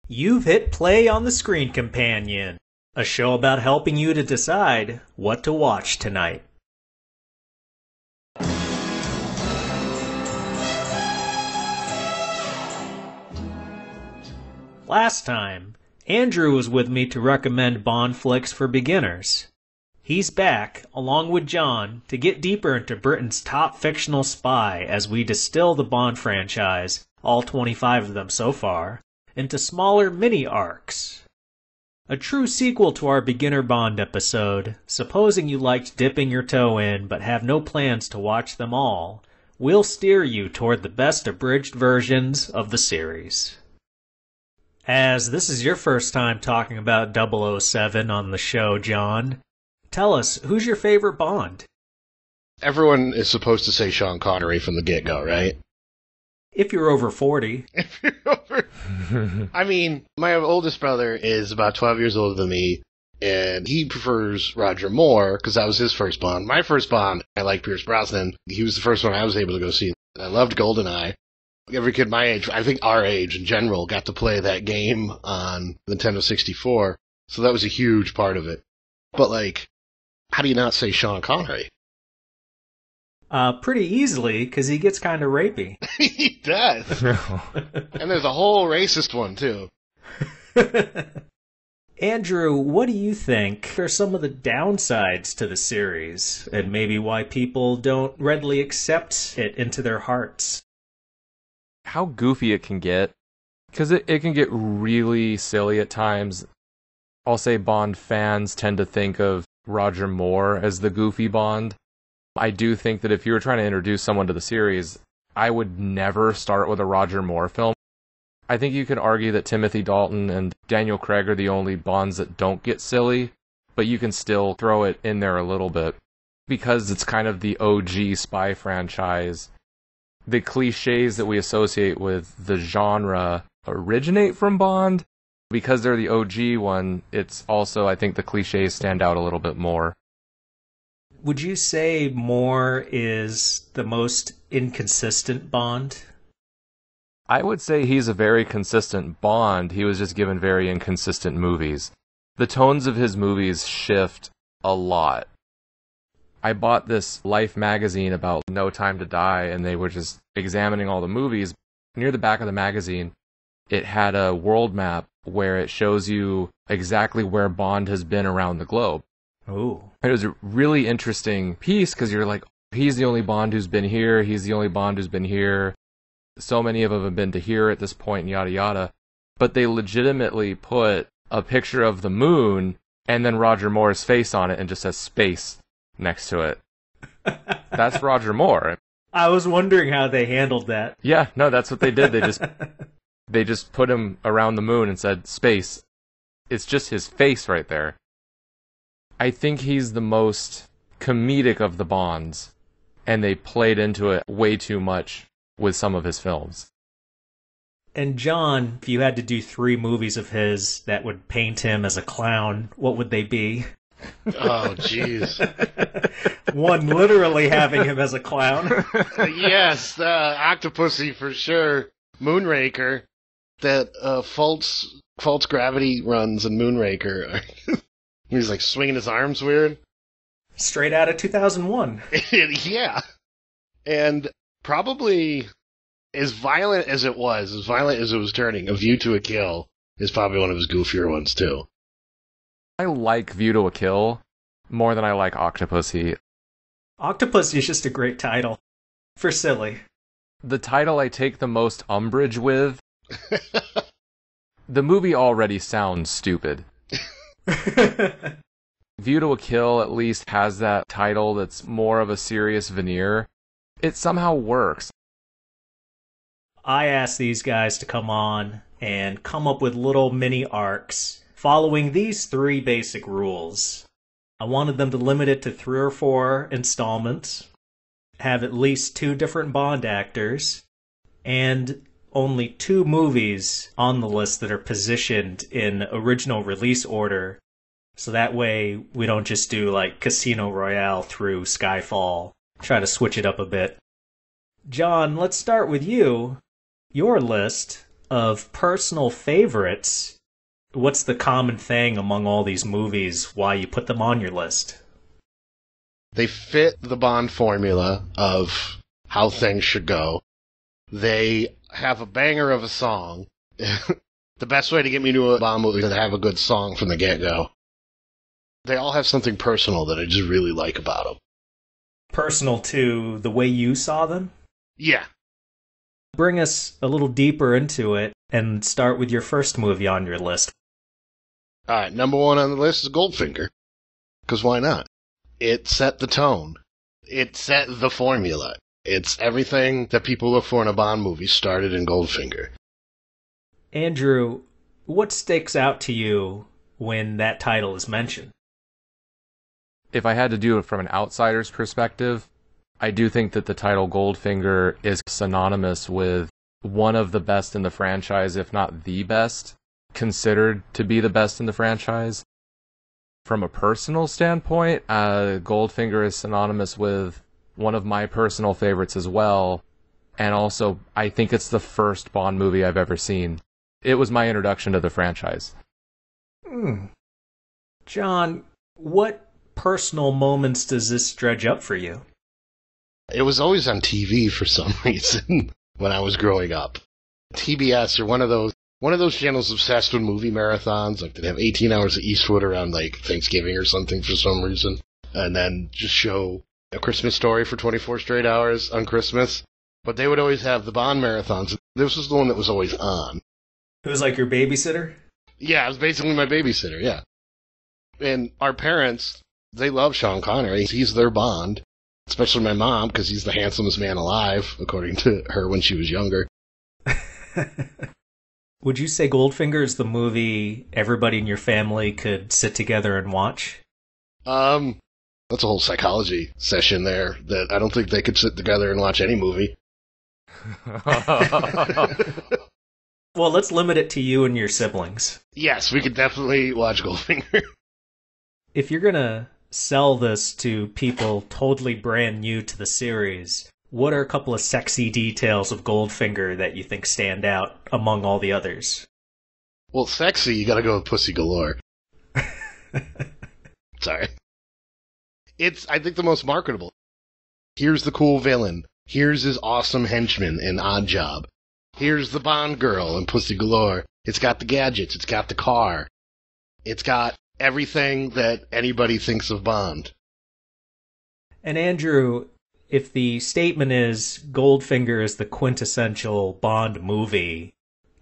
You've hit play on the Screen Companion, a show about helping you to decide what to watch tonight. Last time, Andrew was with me to recommend Bond flicks for beginners. He's back, along with Jon, to get deeper into Britain's top fictional spy as we distill the Bond franchise, all 25 of them so far, into smaller mini-arcs. A true sequel to our beginner Bond episode, supposing you liked dipping your toe in but have no plans to watch them all, we'll steer you toward the best abridged versions of the series. As this is your first time talking about 007 on the show, Jon, tell us, who's your favorite Bond? Everyone is supposed to say Sean Connery from the get-go, right? If you're over 40. If you're over... I mean, my oldest brother is about 12 years older than me, and he prefers Roger Moore, because that was his first Bond. My first Bond, I like Pierce Brosnan. He was the first one I was able to go see. I loved GoldenEye. Every kid my age, I think our age in general, got to play that game on Nintendo 64, so that was a huge part of it. But, like, how do you not say Sean Connery? Pretty easily, because he gets kind of rapey. He does. And there's a whole racist one, too. Andrew, what do you think are some of the downsides to the series, and maybe why people don't readily accept it into their hearts? How goofy it can get, because it can get really silly at times. I'll say Bond fans tend to think of Roger Moore as the goofy Bond. I do think that if you were trying to introduce someone to the series, I would never start with a Roger Moore film. I think you could argue that Timothy Dalton and Daniel Craig are the only Bonds that don't get silly, but you can still throw it in there a little bit, because it's kind of the OG spy franchise. The cliches that we associate with the genre originate from Bond. Because they're the OG one, it's also, I think, the cliches stand out a little bit more. Would you say Moore is the most inconsistent Bond? I would say he's a very consistent Bond. He was just given very inconsistent movies. The tones of his movies shift a lot. I bought this Life magazine about No Time to Die, and they were just examining all the movies. Near the back of the magazine, it had a world map where it shows you exactly where Bond has been around the globe. Oh. It was a really interesting piece, because you're like, he's the only Bond who's been here, he's the only Bond who's been here. So many of them have been to here at this point, and yada yada. But they legitimately put a picture of the moon, and then Roger Moore's face on it, and just says space next to it. That's Roger Moore. I was wondering how they handled that. Yeah, no, that's what they did. They just put him around the moon and said space. It's just his face right there. I think he's the most comedic of the Bonds, and they played into it way too much with some of his films. And Jon, if you had to do 3 movies of his that would paint him as a clown, what would they be? Oh, jeez. One literally having him as a clown. Yes, Octopussy for sure. Moonraker. That false gravity runs in Moonraker. He's like swinging his arms weird. Straight out of 2001. Yeah. And probably as violent as it was turning, A View to a Kill is probably one of his goofier ones too. I like View to a Kill more than I like Octopussy. Octopussy is just a great title. For silly. The title I take the most umbrage with. The movie already sounds stupid. View to a Kill at least has that title that's more of a serious veneer. It somehow works. I asked these guys to come on and come up with little mini arcs following these 3 basic rules. I wanted them to limit it to 3 or 4 installments, have at least 2 different Bond actors, and only 2 movies on the list that are positioned in original release order, so that way we don't just do like Casino Royale through Skyfall. Try to switch it up a bit. Jon, let's start with you. Your list of personal favorites, what's the common thing among all these movies, why you put them on your list? They fit the Bond formula of how things should go. They have a banger of a song. The best way to get me to a Bond movie is to have a good song from the get-go. They all have something personal that I just really like about them. Personal to the way you saw them? Yeah. Bring us a little deeper into it and start with your first movie on your list. All right, number one on the list is Goldfinger. Because why not? It set the tone. It set the formula. It's everything that people look for in a Bond movie started in Goldfinger. Andrew, what sticks out to you when that title is mentioned? If I had to do it from an outsider's perspective, I do think that the title Goldfinger is synonymous with one of the best in the franchise, if not the best, considered to be the best in the franchise. From a personal standpoint, Goldfinger is synonymous with one of my personal favorites as well, and also I think it's the first Bond movie I've ever seen. It was my introduction to the franchise. John, what personal moments does this dredge up for you? It was always on TV for some reason when I was growing up. TBS are one of those channels obsessed with movie marathons, like they'd have 18 hours of Eastwood around like Thanksgiving or something for some reason, and then just show A Christmas Story for 24 straight hours on Christmas. But they would always have the Bond marathons. This was the one that was always on. It was like your babysitter? Yeah, it was basically my babysitter, yeah. And our parents, they love Sean Connery. He's their Bond. Especially my mom, because he's the handsomest man alive, according to her when she was younger. Would you say Goldfinger is the movie everybody in your family could sit together and watch? That's a whole psychology session there that I don't think they could sit together and watch any movie. Well, let's limit it to you and your siblings. Yes, we could definitely watch Goldfinger. If you're going to sell this to people totally brand new to the series, what are a couple of sexy details of Goldfinger that you think stand out among all the others? Well, sexy, you gotta go with Pussy Galore. Sorry. It's, I think, the most marketable. Here's the cool villain. Here's his awesome henchman in Odd Job. Here's the Bond girl in Pussy Galore. It's got the gadgets. It's got the car. It's got everything that anybody thinks of Bond. And Andrew, if the statement is Goldfinger is the quintessential Bond movie,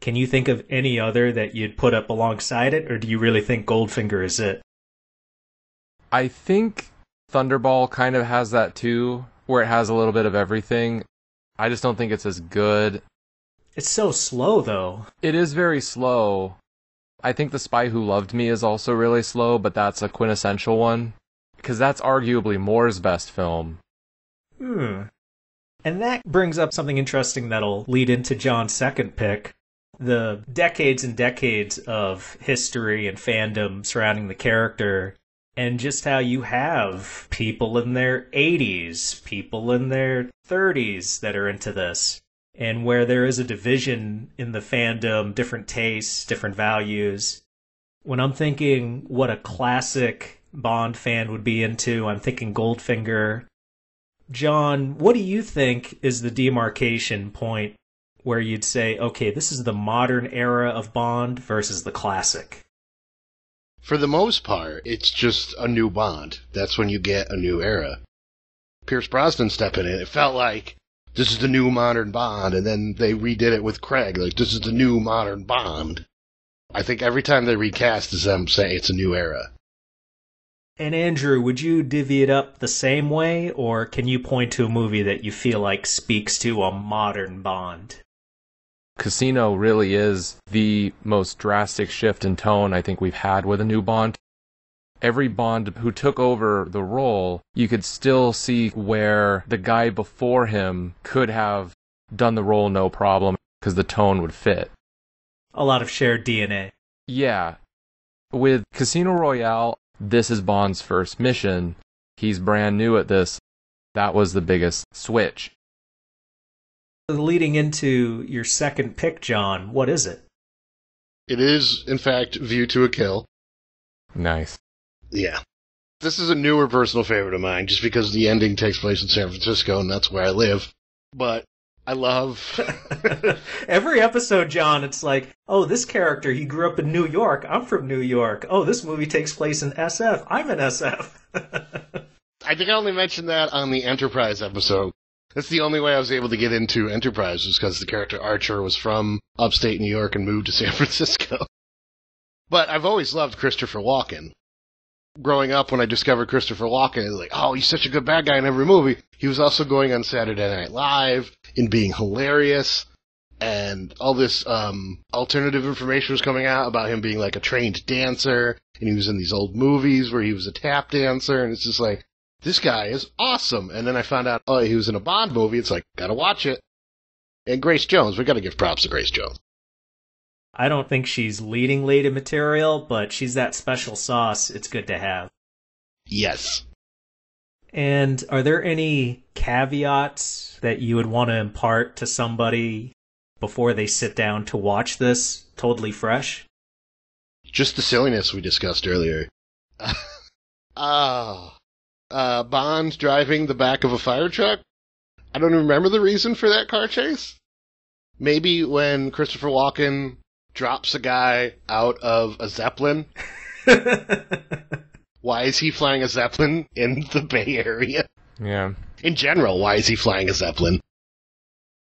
can you think of any other that you'd put up alongside it, or do you really think Goldfinger is it? I think Thunderball kind of has that too, where it has a little bit of everything. I just don't think it's as good. It's so slow, though. It is very slow. I think The Spy Who Loved Me is also really slow, but that's a quintessential one. Because that's arguably Moore's best film. And that brings up something interesting that'll lead into John's second pick. The decades and decades of history and fandom surrounding the character, and just how you have people in their 80s, people in their 30s that are into this. And where there is a division in the fandom, different tastes, different values. When I'm thinking what a classic Bond fan would be into, I'm thinking Goldfinger. John, what do you think is the demarcation point where you'd say, okay, this is the modern era of Bond versus the classic? For the most part, it's just a new Bond. That's when you get a new era. Pierce Brosnan stepping in, it felt like this is the new modern Bond, and then they redid it with Craig, like, this is the new modern Bond. I think every time they recast is them saying it's a new era. And Andrew, would you divvy it up the same way, or can you point to a movie that you feel like speaks to a modern Bond? Casino really is the most drastic shift in tone I think we've had with a new Bond. Every Bond who took over the role, you could still see where the guy before him could have done the role no problem because the tone would fit. A lot of shared DNA. Yeah. With Casino Royale, this is Bond's first mission. He's brand new at this. That was the biggest switch. Leading into your second pick, John, what is it? It is, in fact, View to a Kill. Nice. Yeah. This is a newer personal favorite of mine, just because the ending takes place in San Francisco, and that's where I live. But I love... Every episode, John, it's like, oh, this character, he grew up in New York. I'm from New York. Oh, this movie takes place in SF. I'm in SF. I think I only mentioned that on the Enterprise episode. That's the only way I was able to get into Enterprise, was because the character Archer was from upstate New York and moved to San Francisco. But I've always loved Christopher Walken. Growing up, when I discovered Christopher Walken, I was like, oh, he's such a good bad guy in every movie. He was also going on Saturday Night Live and being hilarious, and all this alternative information was coming out about him being like a trained dancer, and he was in these old movies where he was a tap dancer, and it's just like, this guy is awesome. And then I found out, oh, he was in a Bond movie. It's like, gotta watch it. And Grace Jones, we gotta give props to Grace Jones. I don't think she's leading lady material, but she's that special sauce it's good to have. Yes. And are there any caveats that you would want to impart to somebody before they sit down to watch this totally fresh? Just the silliness we discussed earlier. Bond driving the back of a fire truck? I don't remember the reason for that car chase. Maybe when Christopher Walken drops a guy out of a Zeppelin. Why is he flying a Zeppelin in the Bay Area? Yeah. In general, why is he flying a Zeppelin?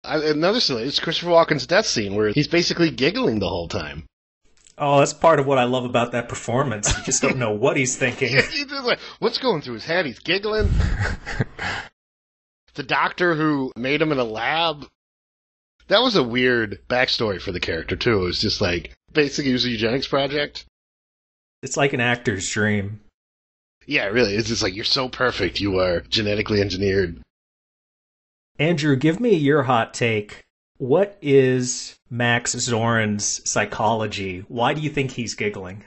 Another silly is Christopher Walken's death scene, where he's basically giggling the whole time. Oh, that's part of what I love about that performance. You just don't know what he's thinking. He's just like, what's going through his head? He's giggling. The doctor who made him in a lab. That was a weird backstory for the character, too. It was just like, basically, it was a eugenics project. It's like an actor's dream. Yeah, really. It's just like, you're so perfect. You are genetically engineered. Andrew, give me your hot take. What is Max Zorin's psychology? Why do you think he's giggling?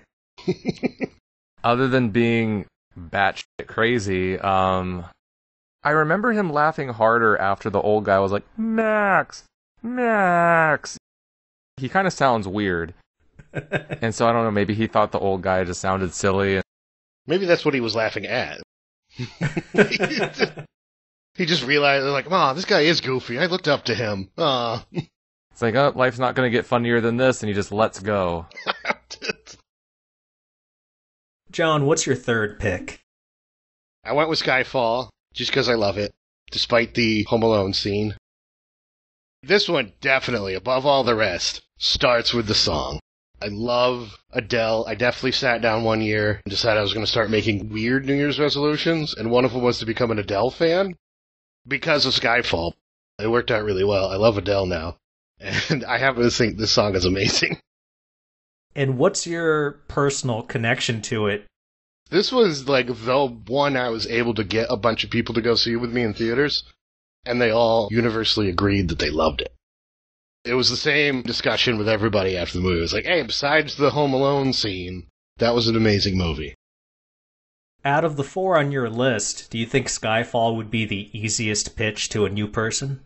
Other than being batshit crazy, I remember him laughing harder after the old guy was like, Max! Max! He kind of sounds weird. And so I don't know, maybe he thought the old guy just sounded silly. Maybe that's what he was laughing at. He just realized, like, oh, this guy is goofy. I looked up to him. It's like, oh, life's not going to get funnier than this, and he just lets go. John, what's your third pick? I went with Skyfall, just because I love it, despite the Home Alone scene. This one, definitely, above all the rest, starts with the song. I love Adele. I definitely sat down one year and decided I was going to start making weird New Year's resolutions, and one of them was to become an Adele fan. Because of Skyfall. It worked out really well. I love Adele now. And I happen to think this song is amazing. And what's your personal connection to it? This was like the one I was able to get a bunch of people to go see with me in theaters, and they all universally agreed that they loved it. It was the same discussion with everybody after the movie. It was like, hey, besides the Home Alone scene, that was an amazing movie. Out of the four on your list, do you think Skyfall would be the easiest pitch to a new person?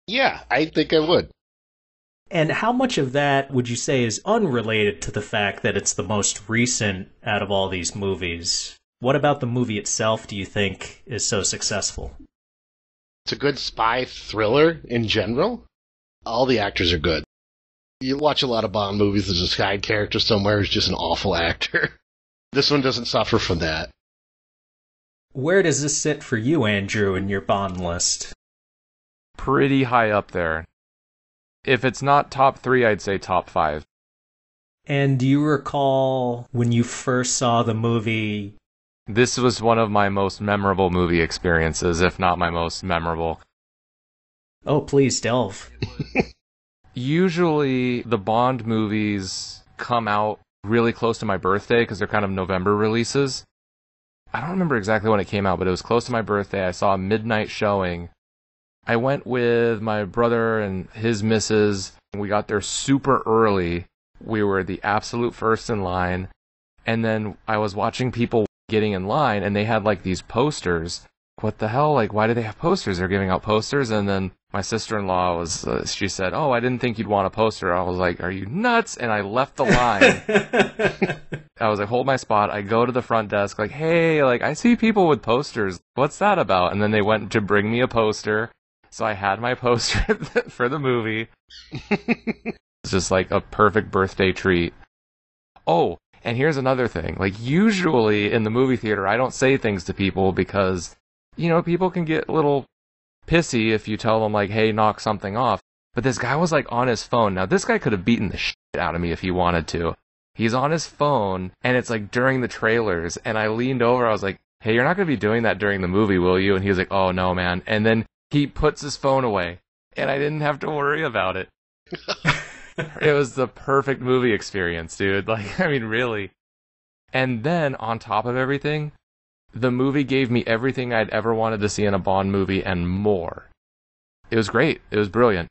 Yeah, I think I would. And how much of that would you say is unrelated to the fact that it's the most recent out of all these movies? What about the movie itself do you think is so successful? It's a good spy thriller in general. All the actors are good. You watch a lot of Bond movies, there's a side character somewhere who's just an awful actor. This one doesn't suffer from that. Where does this sit for you, Andrew, in your Bond list? Pretty high up there. If it's not top 3, I'd say top 5. And do you recall when you first saw the movie? This was one of my most memorable movie experiences, if not my most memorable. Oh, please delve. Usually, the Bond movies come out really close to my birthday because they're kind of November releases. I don't remember exactly when it came out, but it was close to my birthday. I saw a midnight showing. I went with my brother and his missus. We got there super early. We were the absolute first in line. And then I was watching people getting in line, and they had like these posters what the hell? Like, why do they have posters? They're giving out posters. And then my sister-in-law was, she said, oh, I didn't think you'd want a poster. I was like, are you nuts? And I left the line. I was like, hold my spot. I go to the front desk, like, hey, like, I see people with posters. What's that about? And then they went to bring me a poster. So I had my poster for the movie. It's just like a perfect birthday treat. Oh, and here's another thing. Like, usually in the movie theater, I don't say things to people because, you know, people can get a little pissy if you tell them, like, hey, knock something off. But this guy was, like, on his phone. Now, this guy could have beaten the shit out of me if he wanted to. He's on his phone, and it's, like, during the trailers. And I leaned over. I was like, hey, you're not going to be doing that during the movie, will you? And he was like, oh, no, man. And then he puts his phone away, and I didn't have to worry about it. It was the perfect movie experience, dude. Like, I mean, really. And then, on top of everything, the movie gave me everything I'd ever wanted to see in a Bond movie and more. It was great. It was brilliant.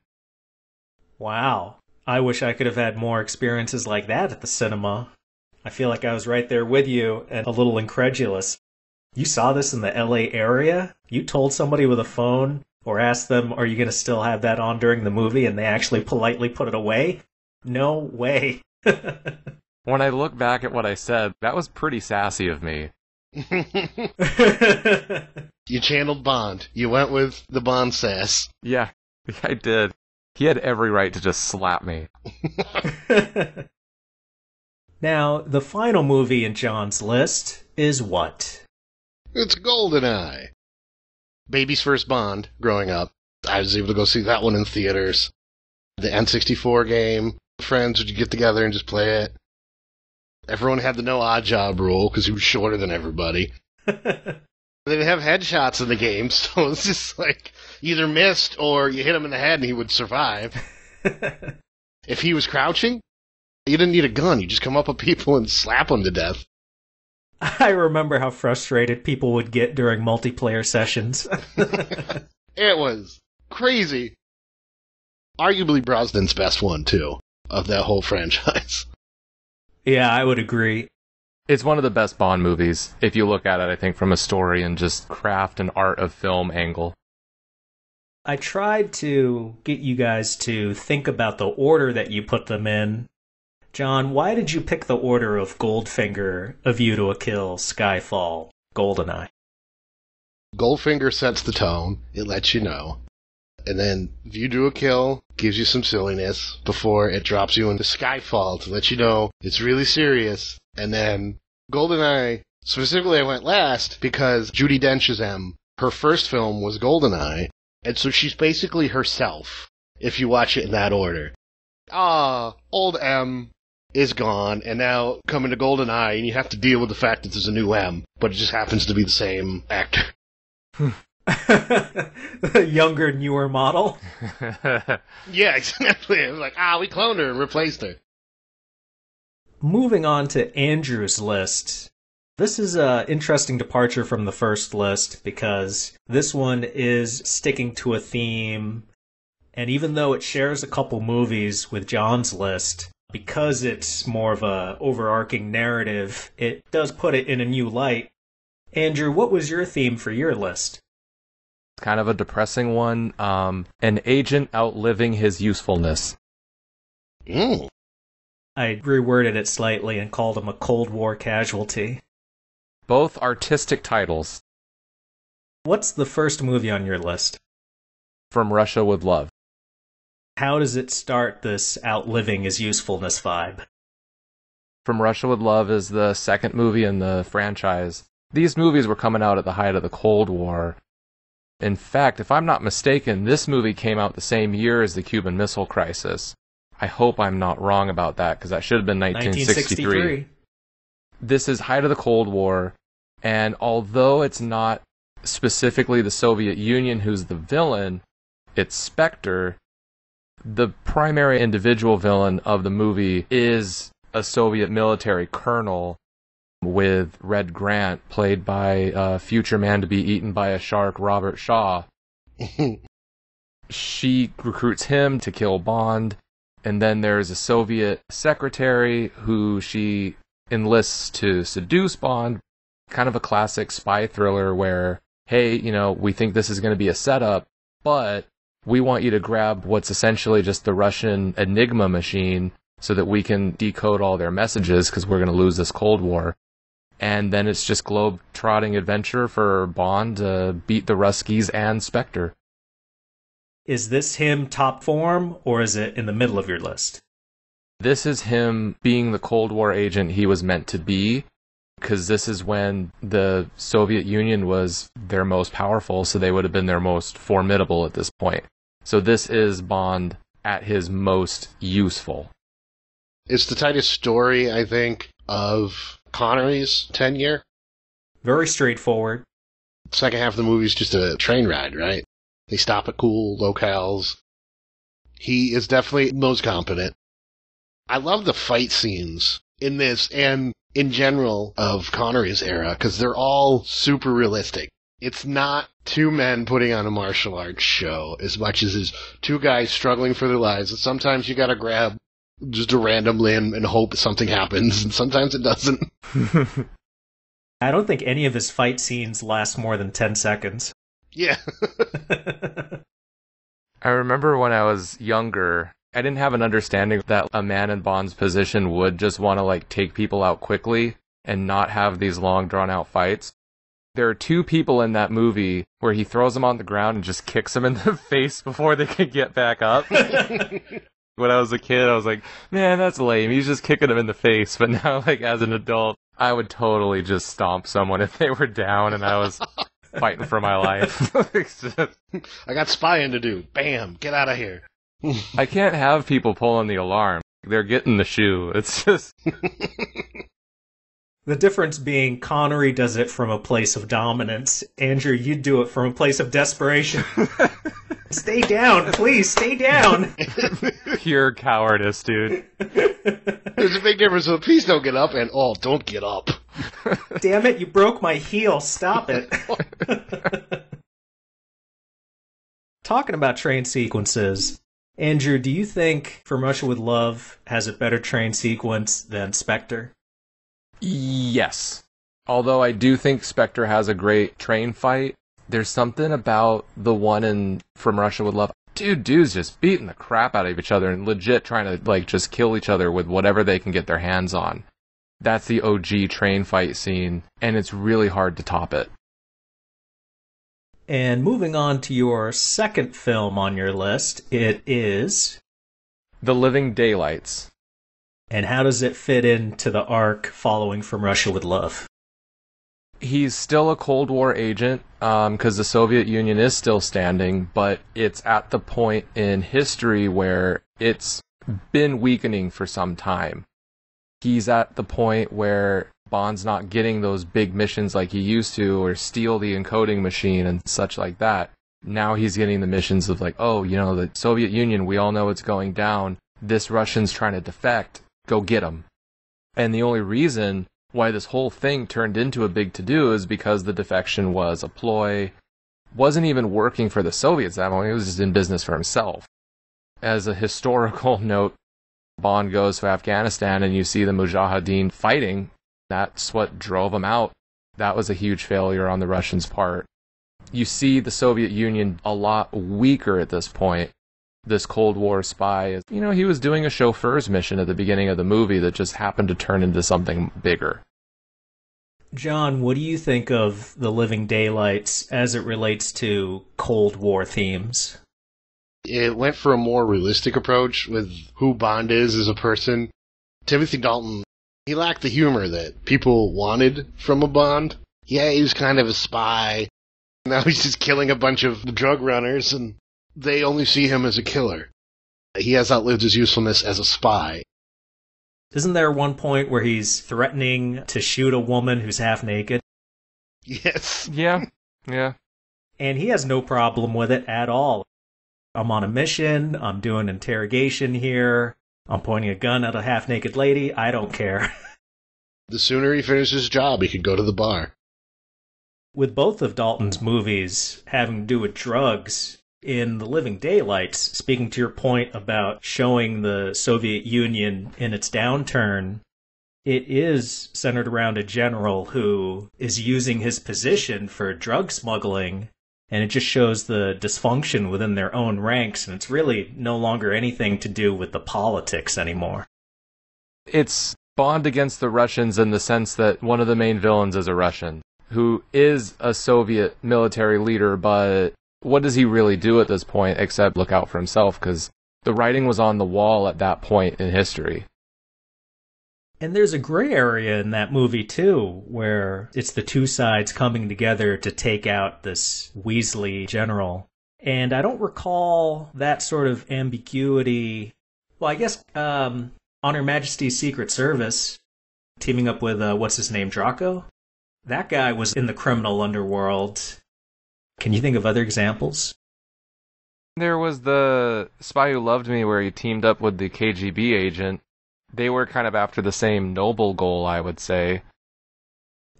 Wow. I wish I could have had more experiences like that at the cinema. I feel like I was right there with you and a little incredulous. You saw this in the LA area? You told somebody with a phone or asked them, are you going to still have that on during the movie? And they actually politely put it away? No way. When I look back at what I said, that was pretty sassy of me. You channeled Bond. You went with the Bond sass. Yeah, I did. He had every right to just slap me. Now, the final movie in John's list is what? It's GoldenEye. Baby's first Bond growing up. I was able to go see that one in theaters. The N64 game. Friends would get together and just play it. Everyone had the no odd job rule because he was shorter than everybody. They didn't have headshots in the game, so it was just like either missed or you hit him in the head and he would survive. If he was crouching, you didn't need a gun. You just come up with people and slap them to death. I remember how frustrated people would get during multiplayer sessions. It was crazy. Arguably Brosnan's best one, too, of that whole franchise. Yeah, I would agree. It's one of the best Bond movies, if you look at it, I think, from a story and just craft and art of film angle. I tried to get you guys to think about the order that you put them in. John, why did you pick the order of Goldfinger, A View to a Kill, Skyfall, GoldenEye? Goldfinger sets the tone. It lets you know. And then View to a Kill gives you some silliness before it drops you into Skyfall to let you know it's really serious. And then GoldenEye, specifically I went last because Judi Dench's M, her first film was GoldenEye. And so she's basically herself, if you watch it in that order. Old M is gone, and now coming to GoldenEye, and you have to deal with the fact that there's a new M, but it just happens to be the same actor. The younger, newer model? Yeah, exactly. It was like, we cloned her and replaced her. Moving on to Andrew's list. This is an interesting departure from the first list because this one is sticking to a theme, and even though it shares a couple movies with John's list, because it's more of a overarching narrative, it does put it in a new light. Andrew, what was your theme for your list? Kind of a depressing one. An agent outliving his usefulness. Mm. I reworded it slightly and called him a Cold War casualty. Both artistic titles. What's the first movie on your list? From Russia with Love. How does it start this outliving his usefulness vibe? From Russia with Love is the second movie in the franchise. These movies were coming out at the height of the Cold War. In fact, if I'm not mistaken, this movie came out the same year as the Cuban Missile Crisis. I hope I'm not wrong about that, because that should have been 1963. This is height of the Cold War, and although it's not specifically the Soviet Union who's the villain, it's Spectre, the primary individual villain of the movie is a Soviet military colonel with Red Grant, played by a future man to be eaten by a shark, Robert Shaw. She recruits him to kill Bond, and then there's a Soviet secretary who she enlists to seduce Bond. Kind of a classic spy thriller where hey, we think this is going to be a setup, but we want you to grab what's essentially just the Russian Enigma machine so that we can decode all their messages because we're going to lose this Cold War. And then it's just globe-trotting adventure for Bond to beat the Ruskies and Spectre. Is this him top form, or is it in the middle of your list? This is him being the Cold War agent he was meant to be, because this is when the Soviet Union was their most powerful, so they would have been their most formidable at this point. So this is Bond at his most useful. It's the tightest story, I think, of Connery's tenure. Very straightforward. Second half of the movie is just a train ride, right? They stop at cool locales. He is definitely most competent. I love the fight scenes in this and in general of Connery's era because they're all super realistic. It's not two men putting on a martial arts show as much as it's two guys struggling for their lives. And sometimes you gotta grab just a random limb and hope something happens, and sometimes it doesn't. I don't think any of his fight scenes last more than 10 seconds. Yeah. I remember when I was younger, I didn't have an understanding that a man in Bond's position would just want to take people out quickly and not have these long drawn-out fights. There are two people in that movie where he throws them on the ground and just kicks them in the face before they can get back up. When I was a kid, I was like, man, that's lame. He's just kicking him in the face. But now, as an adult, I would totally just stomp someone if they were down and I was fighting for my life. I got spying to do. Bam, get out of here. I can't have people pulling the alarm. They're getting the shoe. It's just... The difference being Connery does it from a place of dominance. Andrew, you do it from a place of desperation. Stay down, please, stay down. Pure cowardice, dude. There's a big difference. So please don't get up and, don't get up. Damn it, you broke my heel. Stop it. Talking about train sequences, Andrew, do you think From Russia with Love has a better train sequence than Spectre? Yes. Although I do think Spectre has a great train fight, there's something about the one in From Russia with Love. Dudes just beating the crap out of each other and legit trying to just kill each other with whatever they can get their hands on. That's the OG train fight scene, and it's really hard to top it. And moving on to your second film on your list, it is... The Living Daylights. And how does it fit into the arc following From Russia with Love? He's still a Cold War agent, because the Soviet Union is still standing, but it's at the point in history where it's been weakening for some time. He's at the point where Bond's not getting those big missions like he used to, or steal the encoding machine and such like that. Now he's getting the missions of the Soviet Union, we all know it's going down. This Russian's trying to defect. Go get him. And the only reason why this whole thing turned into a big to-do is because the defection was a ploy. Wasn't even working for the Soviets that long, he was just in business for himself. As a historical note, Bond goes to Afghanistan and you see the Mujahideen fighting. That's what drove them out. That was a huge failure on the Russians' part. You see the Soviet Union a lot weaker at this point. This Cold War spy, he was doing a chauffeur's mission at the beginning of the movie that just happened to turn into something bigger. John, what do you think of The Living Daylights as it relates to Cold War themes? It went for a more realistic approach with who Bond is as a person. Timothy Dalton, he lacked the humor that people wanted from a Bond. Yeah, he was kind of a spy. Now he's just killing a bunch of drug runners, and they only see him as a killer. He has outlived his usefulness as a spy. Isn't there one point where he's threatening to shoot a woman who's half naked? Yes. Yeah. And he has no problem with it at all. I'm on a mission, I'm doing interrogation here, I'm pointing a gun at a half-naked lady, I don't care. The sooner he finishes his job, he could go to the bar. With both of Dalton's movies having to do with drugs, in The Living Daylights, speaking to your point about showing the Soviet Union in its downturn, it is centered around a general who is using his position for drug smuggling, and it just shows the dysfunction within their own ranks, and it's really no longer anything to do with the politics anymore. It's Bond against the Russians in the sense that one of the main villains is a Russian, who is a Soviet military leader, but what does he really do at this point except look out for himself? Because the writing was on the wall at that point in history. And there's a gray area in that movie, too, where it's the two sides coming together to take out this Weasley general. And I don't recall that sort of ambiguity. Well, I guess on Her Majesty's Secret Service, teaming up with, what's his name, Draco? That guy was in the criminal underworld. Can you think of other examples? There was the Spy Who Loved Me where he teamed up with the KGB agent. They were kind of after the same noble goal, I would say.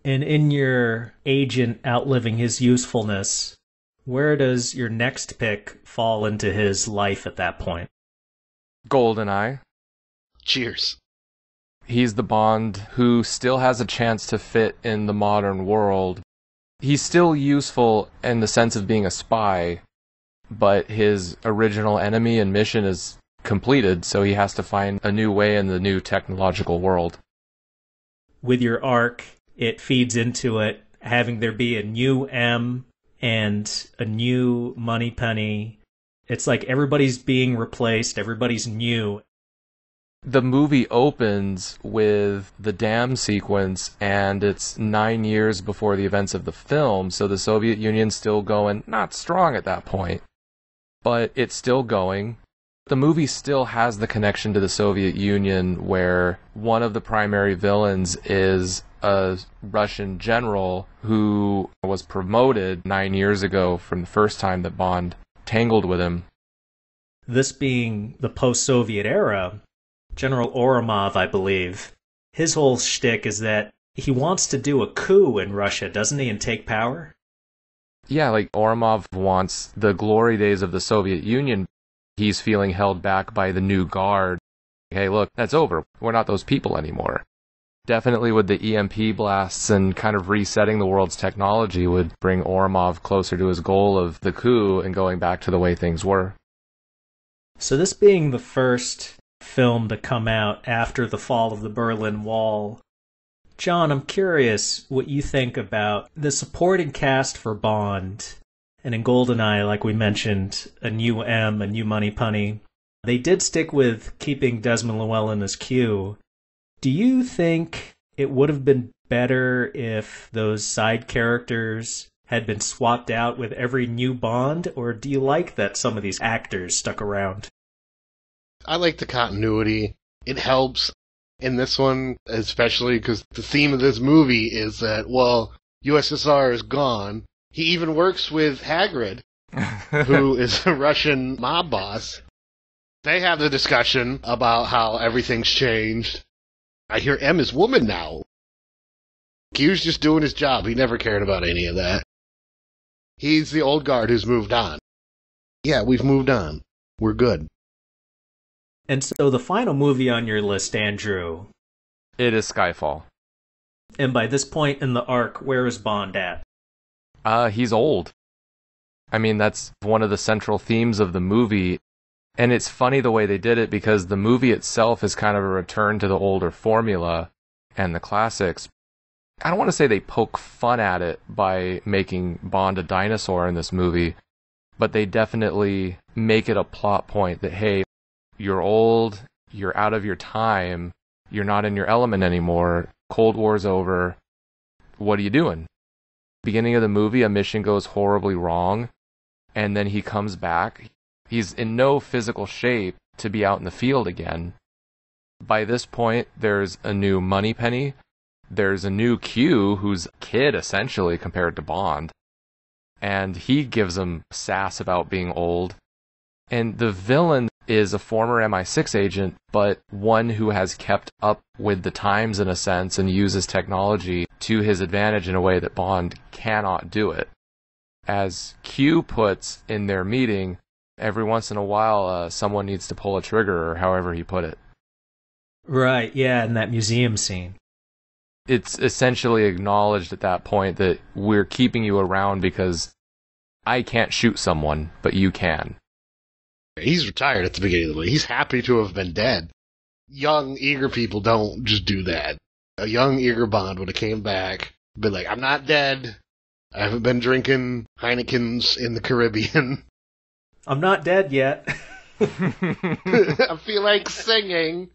And in your agent outliving his usefulness, where does your next pick fall into his life at that point? GoldenEye. Cheers. He's the Bond who still has a chance to fit in the modern world. He's still useful in the sense of being a spy, but his original enemy and mission is completed, so he has to find a new way in the new technological world. With your arc, it feeds into it, having there be a new M and a new Moneypenny. It's like everybody's being replaced, everybody's new. The movie opens with the dam sequence, and it's 9 years before the events of the film, so the Soviet Union's still going, not strong at that point, but it's still going. The movie still has the connection to the Soviet Union, where one of the primary villains is a Russian general who was promoted 9 years ago from the first time that Bond tangled with him. This being the post-Soviet era, General Oramov, I believe, his whole shtick is that he wants to do a coup in Russia, doesn't he, and take power? Yeah, like Oramov wants the glory days of the Soviet Union. He's feeling held back by the new guard. Hey, look, that's over. We're not those people anymore. Definitely with the EMP blasts and kind of resetting the world's technology would bring Oramov closer to his goal of the coup and going back to the way things were. So this being the first film to come out after the fall of the Berlin Wall, John, I'm curious what you think about the supporting cast for Bond. And in GoldenEye, like we mentioned, a new M, a new Moneypenny. They did stick with keeping Desmond Llewellyn as Q. Do you think it would have been better if those side characters had been swapped out with every new Bond, or do you like that some of these actors stuck around? I like the continuity. It helps in this one, especially because the theme of this movie is that, well, USSR is gone. He even works with Hagrid, who is a Russian mob boss. They have the discussion about how everything's changed. I hear M is woman now. Q's just doing his job. He never cared about any of that. He's the old guard who's moved on. Yeah, we've moved on. We're good. And so the final movie on your list, Andrew. It is Skyfall. And by this point in the arc, where is Bond at? He's old. I mean, that's one of the central themes of the movie. And it's funny the way they did it, because the movie itself is kind of a return to the older formula and the classics. I don't want to say they poke fun at it by making Bond a dinosaur in this movie, but they definitely make it a plot point that, hey, you're old, you're out of your time, you're not in your element anymore, Cold War's over, what are you doing? Beginning of the movie, a mission goes horribly wrong, and then he comes back. He's in no physical shape to be out in the field again. By this point, there's a new Moneypenny. There's a new Q, who's a kid, essentially, compared to Bond. And he gives him sass about being old. And the villain is a former MI6 agent, but one who has kept up with the times in a sense and uses technology to his advantage in a way that Bond cannot do it. As Q puts in their meeting, every once in a while someone needs to pull a trigger, or however he put it. Right, yeah, in that museum scene. It's essentially acknowledged at that point that we're keeping you around because I can't shoot someone, but you can. He's retired at the beginning of the movie. He's happy to have been dead. Young, eager people don't just do that. A young, eager Bond would have came back, been like, I'm not dead. I haven't been drinking Heinekens in the Caribbean. I'm not dead yet. I feel like singing.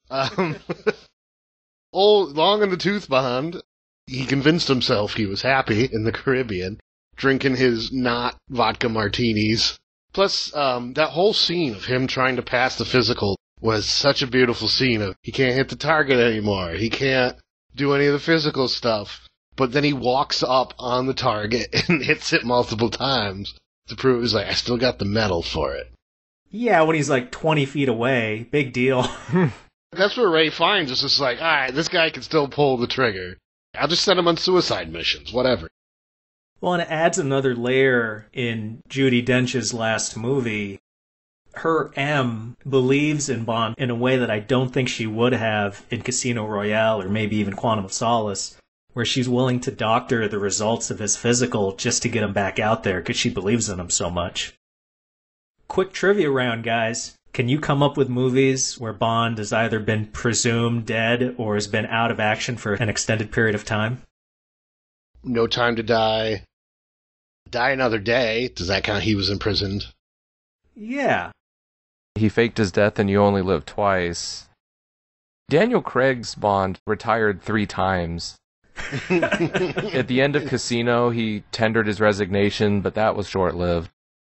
Long in the tooth Bond, he convinced himself he was happy in the Caribbean, drinking his not vodka martinis. Plus, that whole scene of him trying to pass the physical was such a beautiful scene of he can't hit the target anymore. He can't do any of the physical stuff. But then he walks up on the target and hits it multiple times to prove he's like, I still got the medal for it. Yeah, when he's like 20 feet away. Big deal. That's where Ray finds us. It's like, all right, this guy can still pull the trigger. I'll just send him on suicide missions, whatever. Well, and it adds another layer in Judi Dench's last movie. Her M believes in Bond in a way that I don't think she would have in Casino Royale or maybe even Quantum of Solace, where she's willing to doctor the results of his physical just to get him back out there because she believes in him so much. Quick trivia round, guys. Can you come up with movies where Bond has either been presumed dead or has been out of action for an extended period of time? No Time to Die. Die Another Day. Does that count? He was imprisoned. Yeah. He faked his death and You Only Live Twice. Daniel Craig's Bond retired 3 times. At the end of Casino, he tendered his resignation, but that was short-lived.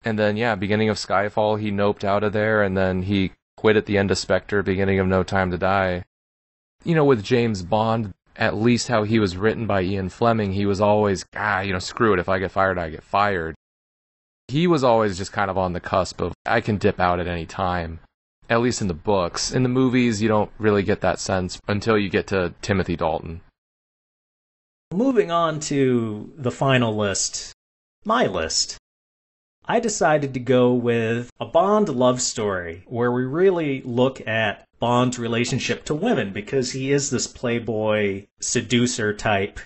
And then, yeah, beginning of Skyfall, he noped out of there, and then he quit at the end of Spectre, beginning of No Time to Die. You know, with James Bond, at least how he was written by Ian Fleming, he was always, screw it, if I get fired, I get fired. He was always just kind of on the cusp of, I can dip out at any time. At least in the books. In the movies, you don't really get that sense until you get to Timothy Dalton. Moving on to the final list. My list. I decided to go with a Bond love story where we really look at Bond's relationship to women because he is this playboy seducer type.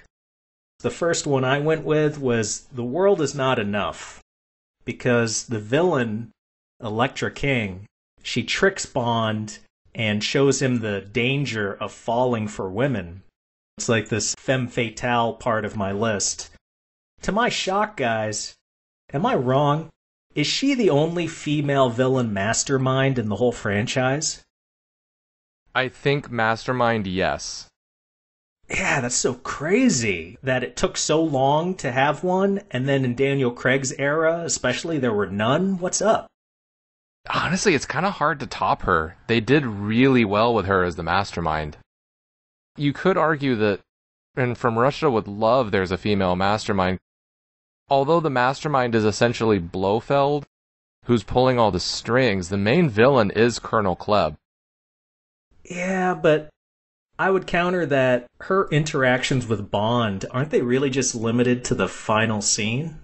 The first one I went with was The World Is Not Enough because the villain, Elektra King, she tricks Bond and shows him the danger of falling for women. It's like this femme fatale part of my list. To my shock, guys, am I wrong? Is she the only female villain mastermind in the whole franchise? I think mastermind, yes. Yeah, that's so crazy that it took so long to have one, and then in Daniel Craig's era, especially, there were none. What's up? Honestly, it's kind of hard to top her. They did really well with her as the mastermind. You could argue that in From Russia with Love, there's a female mastermind. Although the mastermind is essentially Blofeld, who's pulling all the strings, the main villain is Colonel Klebb. Yeah, but I would counter that her interactions with Bond, aren't they really just limited to the final scene?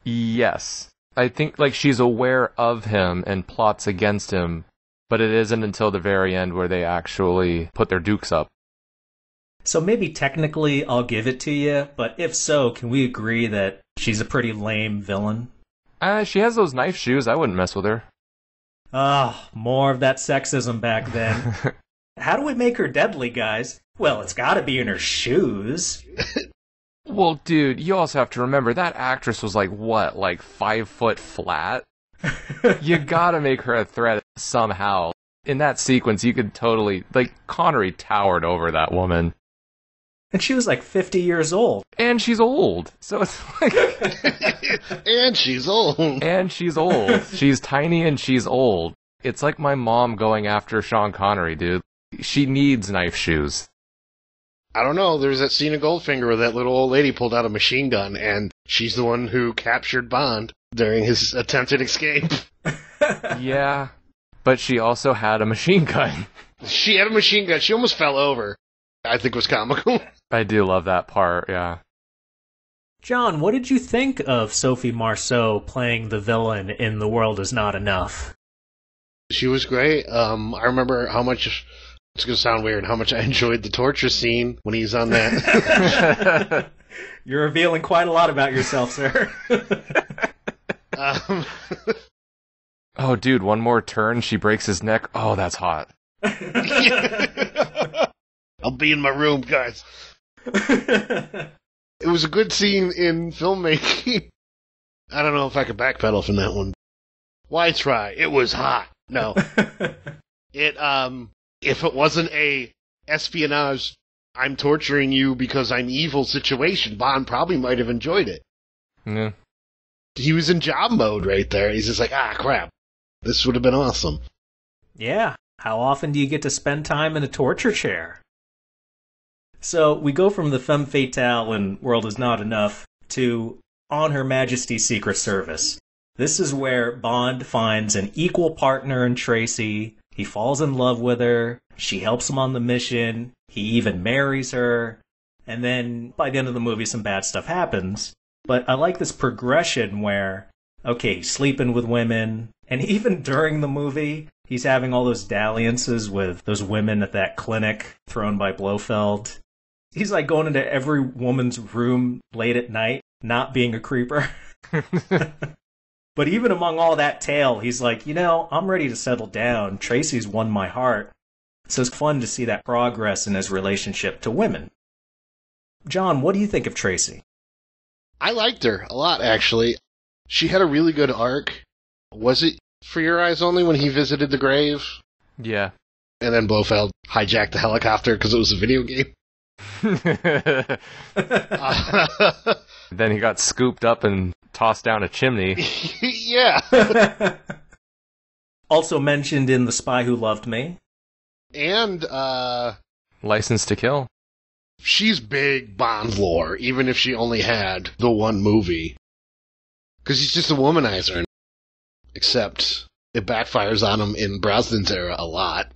Yes. I think she's aware of him and plots against him, but it isn't until the very end where they actually put their dukes up. So maybe technically I'll give it to you, but if so, can we agree that she's a pretty lame villain? She has those knife shoes. I wouldn't mess with her. More of that sexism back then. How do we make her deadly, guys? Well, it's gotta be in her shoes. Well, dude, you also have to remember that actress was 5 foot flat? You gotta make her a threat somehow. In that sequence, you could totally, Connery towered over that woman. And she was 50 years old. And she's old. So it's And she's old. And she's old. She's tiny and she's old. It's like my mom going after Sean Connery, dude. She needs knife shoes. I don't know. There's that scene of Goldfinger where that little old lady pulled out a machine gun, and she's the one who captured Bond during his attempted escape. Yeah, but she also had a machine gun. She had a machine gun. She almost fell over. I think was comical. I do love that part, yeah. John, what did you think of Sophie Marceau playing the villain in The World Is Not Enough? She was great. I remember how much It's going to sound weird how much I enjoyed the torture scene when he's on that. You're revealing quite a lot about yourself, sir. Oh, dude, one more turn, she breaks his neck. Oh, that's hot. I'll be in my room, guys. It was a good scene in filmmaking. I don't know if I could backpedal from that one. Why try? It was hot. No. If it wasn't a espionage, I'm torturing you because I'm evil situation, Bond probably might have enjoyed it. Yeah. He was in job mode right there. He's just like, crap. This would have been awesome. Yeah. How often do you get to spend time in a torture chair? So we go from the femme fatale and World Is Not Enough to On Her Majesty's Secret Service. This is where Bond finds an equal partner in Tracy. He falls in love with her. She helps him on the mission. He even marries her. And then by the end of the movie, some bad stuff happens. But I like this progression where, okay, he's sleeping with women. And even during the movie, he's having all those dalliances with those women at that clinic thrown by Blofeld. He's like going into every woman's room late at night, not being a creeper. But even among all that tale, he's like, I'm ready to settle down. Tracy's won my heart. So it's fun to see that progress in his relationship to women. John, what do you think of Tracy? I liked her a lot, actually. She had a really good arc. Was it For Your Eyes Only when he visited the grave? Yeah. And then Blofeld hijacked the helicopter because it was a video game? Then he got scooped up and tossed down a chimney. Yeah. Also mentioned in The Spy Who Loved Me. And, License to Kill. She's big Bond lore, even if she only had the one movie. Because he's just a womanizer. Except it backfires on him in Brosnan's era a lot.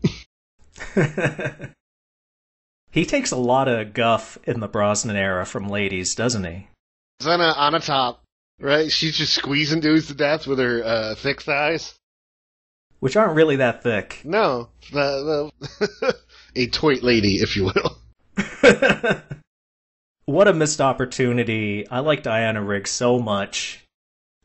He takes a lot of guff in the Brosnan era from ladies, doesn't he? He's on a top, right? She's just squeezing dudes to death with her thick thighs. Which aren't really that thick. No. A toy lady, if you will. What a missed opportunity. I like Diana Rigg so much.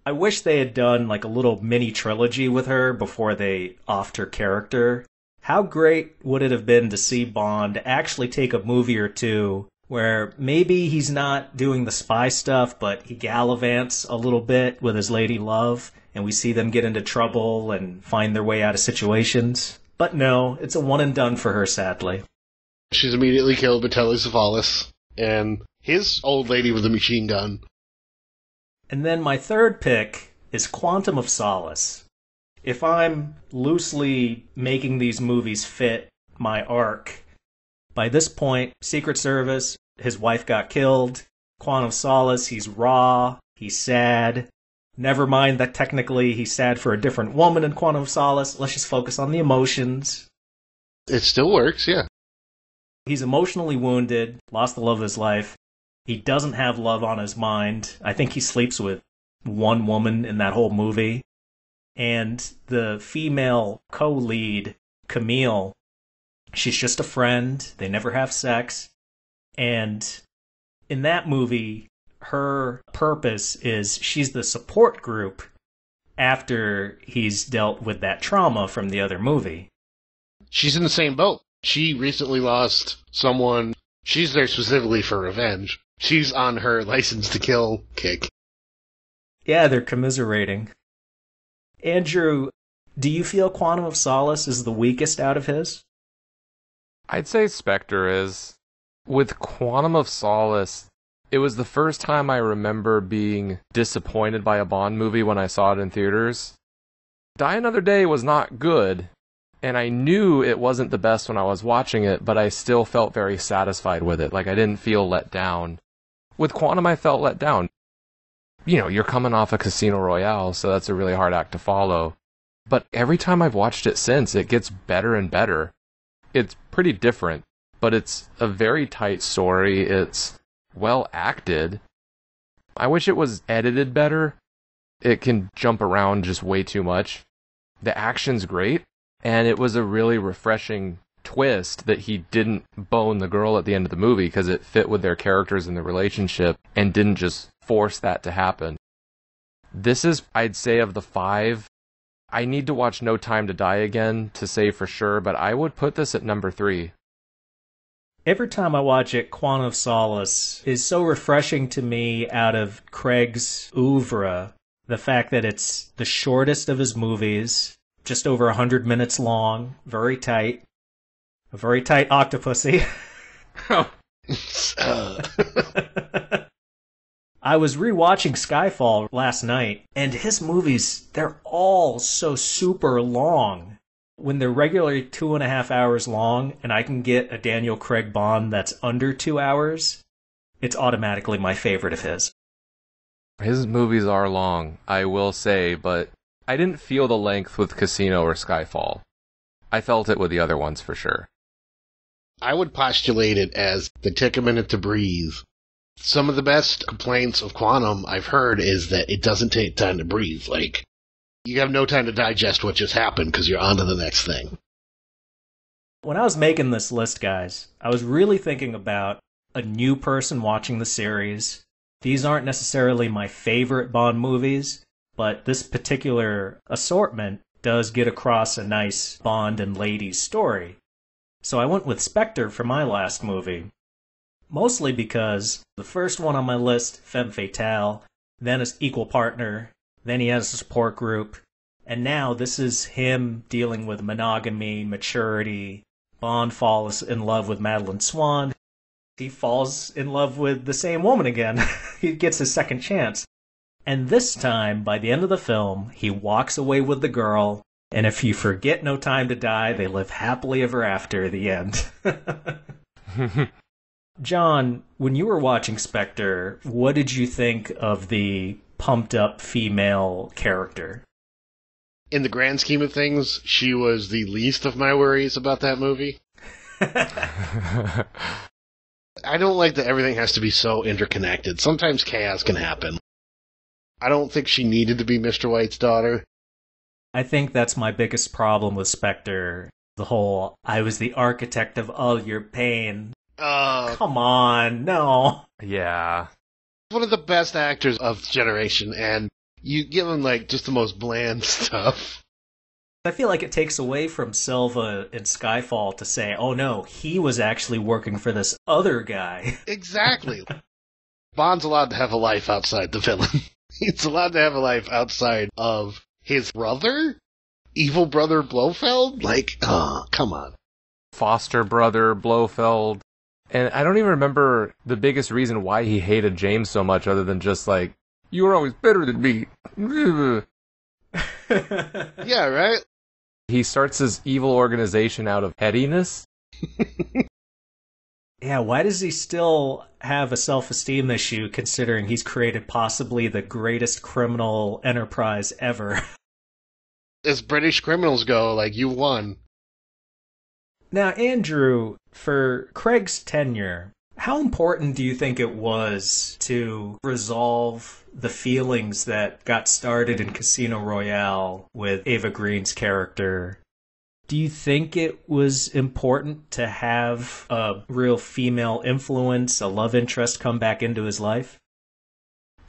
I wish they had done like a little mini trilogy with her before they offed her character. How great would it have been to see Bond actually take a movie or two where maybe he's not doing the spy stuff, but he gallivants a little bit with his lady love, and we see them get into trouble and find their way out of situations. But no, it's a one and done for her, sadly. She's immediately killed by Telly Savalas and his old lady with a machine gun. And then my third pick is Quantum of Solace. If I'm loosely making these movies fit my arc, by this point, Secret Service, his wife got killed. Quantum of Solace, he's raw, he's sad. Never mind that technically he's sad for a different woman in Quantum of Solace. Let's just focus on the emotions. It still works, yeah. He's emotionally wounded, lost the love of his life. He doesn't have love on his mind. I think he sleeps with one woman in that whole movie. And the female co-lead, Camille, she's just a friend. They never have sex. And in that movie, her purpose is she's the support group after he's dealt with that trauma from the other movie. She's in the same boat. She recently lost someone. She's there specifically for revenge. She's on her License to Kill kick. Yeah, they're commiserating. Andrew, do you feel Quantum of Solace is the weakest out of his? I'd say Spectre is. With Quantum of Solace, it was the first time I remember being disappointed by a Bond movie when I saw it in theaters. Die Another Day was not good, and I knew it wasn't the best when I was watching it, but I still felt very satisfied with it. Like, I didn't feel let down. With Quantum, I felt let down. You know, you're coming off a Casino Royale, so that's a really hard act to follow. But every time I've watched it since, it gets better and better. It's pretty different, but it's a very tight story. It's well acted. I wish it was edited better. It can jump around just way too much. The action's great, and it was a really refreshing twist that he didn't bone the girl at the end of the movie because it fit with their characters and the relationship and didn't just force that to happen. This is, I'd say, of the 5, I need to watch No Time to Die again to say for sure, but I would put this at number 3. Every time I watch it, Quantum of Solace is so refreshing to me out of Craig's oeuvre. The fact that it's the shortest of his movies, just over 100 minutes long, very tight. A very tight Octopussy. I was rewatching Skyfall last night, and his movies, they're all so super long. When they're regularly 2.5 hours long, and I can get a Daniel Craig Bond that's under 2 hours, it's automatically my favorite of his. His movies are long, I will say, but I didn't feel the length with Casino or Skyfall. I felt it with the other ones for sure. I would postulate it as the Take a Minute to Breathe. Some of the best complaints of Quantum I've heard is that it doesn't take time to breathe. Like, you have no time to digest what just happened because you're on to the next thing. When I was making this list, guys, I was really thinking about a new person watching the series. These aren't necessarily my favorite Bond movies, but this particular assortment does get across a nice Bond and ladies story. So I went with Spectre for my last movie. Mostly because the first one on my list, Femme Fatale, then his equal partner, then he has a support group, and now this is him dealing with monogamy, maturity. Bond falls in love with Madeline Swan. He falls in love with the same woman again. He gets his second chance. And this time, by the end of the film, he walks away with the girl, and if you forget No Time to Die, they live happily ever after at the end. John, when you were watching Spectre, what did you think of the pumped-up female character? In the grand scheme of things, she was the least of my worries about that movie. I don't like that everything has to be so interconnected. Sometimes chaos can happen. I don't think she needed to be Mr. White's daughter. I think that's my biggest problem with Spectre. The whole, I was the architect of all your pain. Come on, no. Yeah. One of the best actors of the generation, and you give him, like, just the most bland stuff. I feel like it takes away from Silva in Skyfall to say, oh no, he was actually working for this other guy. Exactly. Bond's allowed to have a life outside the villain. He's allowed to have a life outside of his brother? Evil brother Blofeld? Like, come on. Foster brother Blofeld. And I don't even remember the biggest reason why he hated James so much other than just like, you were always better than me. Yeah, right? He starts his evil organization out of pettiness. Yeah, why does he still have a self-esteem issue considering he's created possibly the greatest criminal enterprise ever? As British criminals go, like, you won. Now, Andrew, for Craig's tenure, how important do you think it was to resolve the feelings that got started in Casino Royale with Ava Green's character? Do you think it was important to have a real female influence, a love interest come back into his life?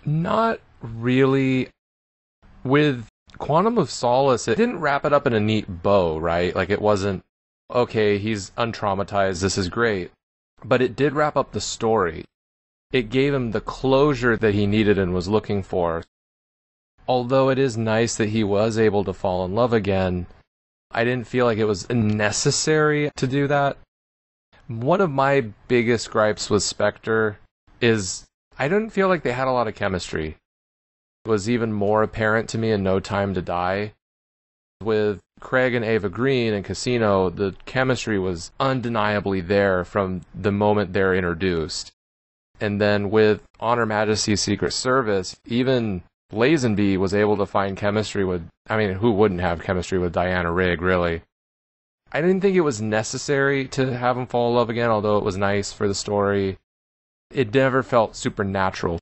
Not really. With Quantum of Solace, it didn't wrap it up in a neat bow, right? Like, it wasn't, okay, he's untraumatized, this is great. But it did wrap up the story. It gave him the closure that he needed and was looking for. Although it is nice that he was able to fall in love again, I didn't feel like it was necessary to do that. One of my biggest gripes with Spectre is I didn't feel like they had a lot of chemistry. It was even more apparent to me in No Time to Die. With Craig and Ava Green and Casino, the chemistry was undeniably there from the moment they're introduced. And then with On Her Majesty's Secret Service, even Lazenby was able to find chemistry with, I mean, who wouldn't have chemistry with Diana Rigg, really? I didn't think it was necessary to have them fall in love again, although it was nice for the story. It never felt supernatural.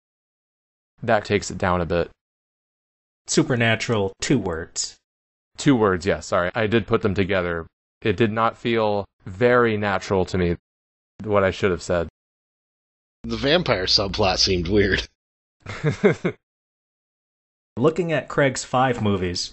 That takes it down a bit. Supernatural, 2 words. 2 words, yes, sorry. I did put them together. It did not feel very natural to me, what I should have said. The vampire subplot seemed weird. Looking at Craig's 5 movies,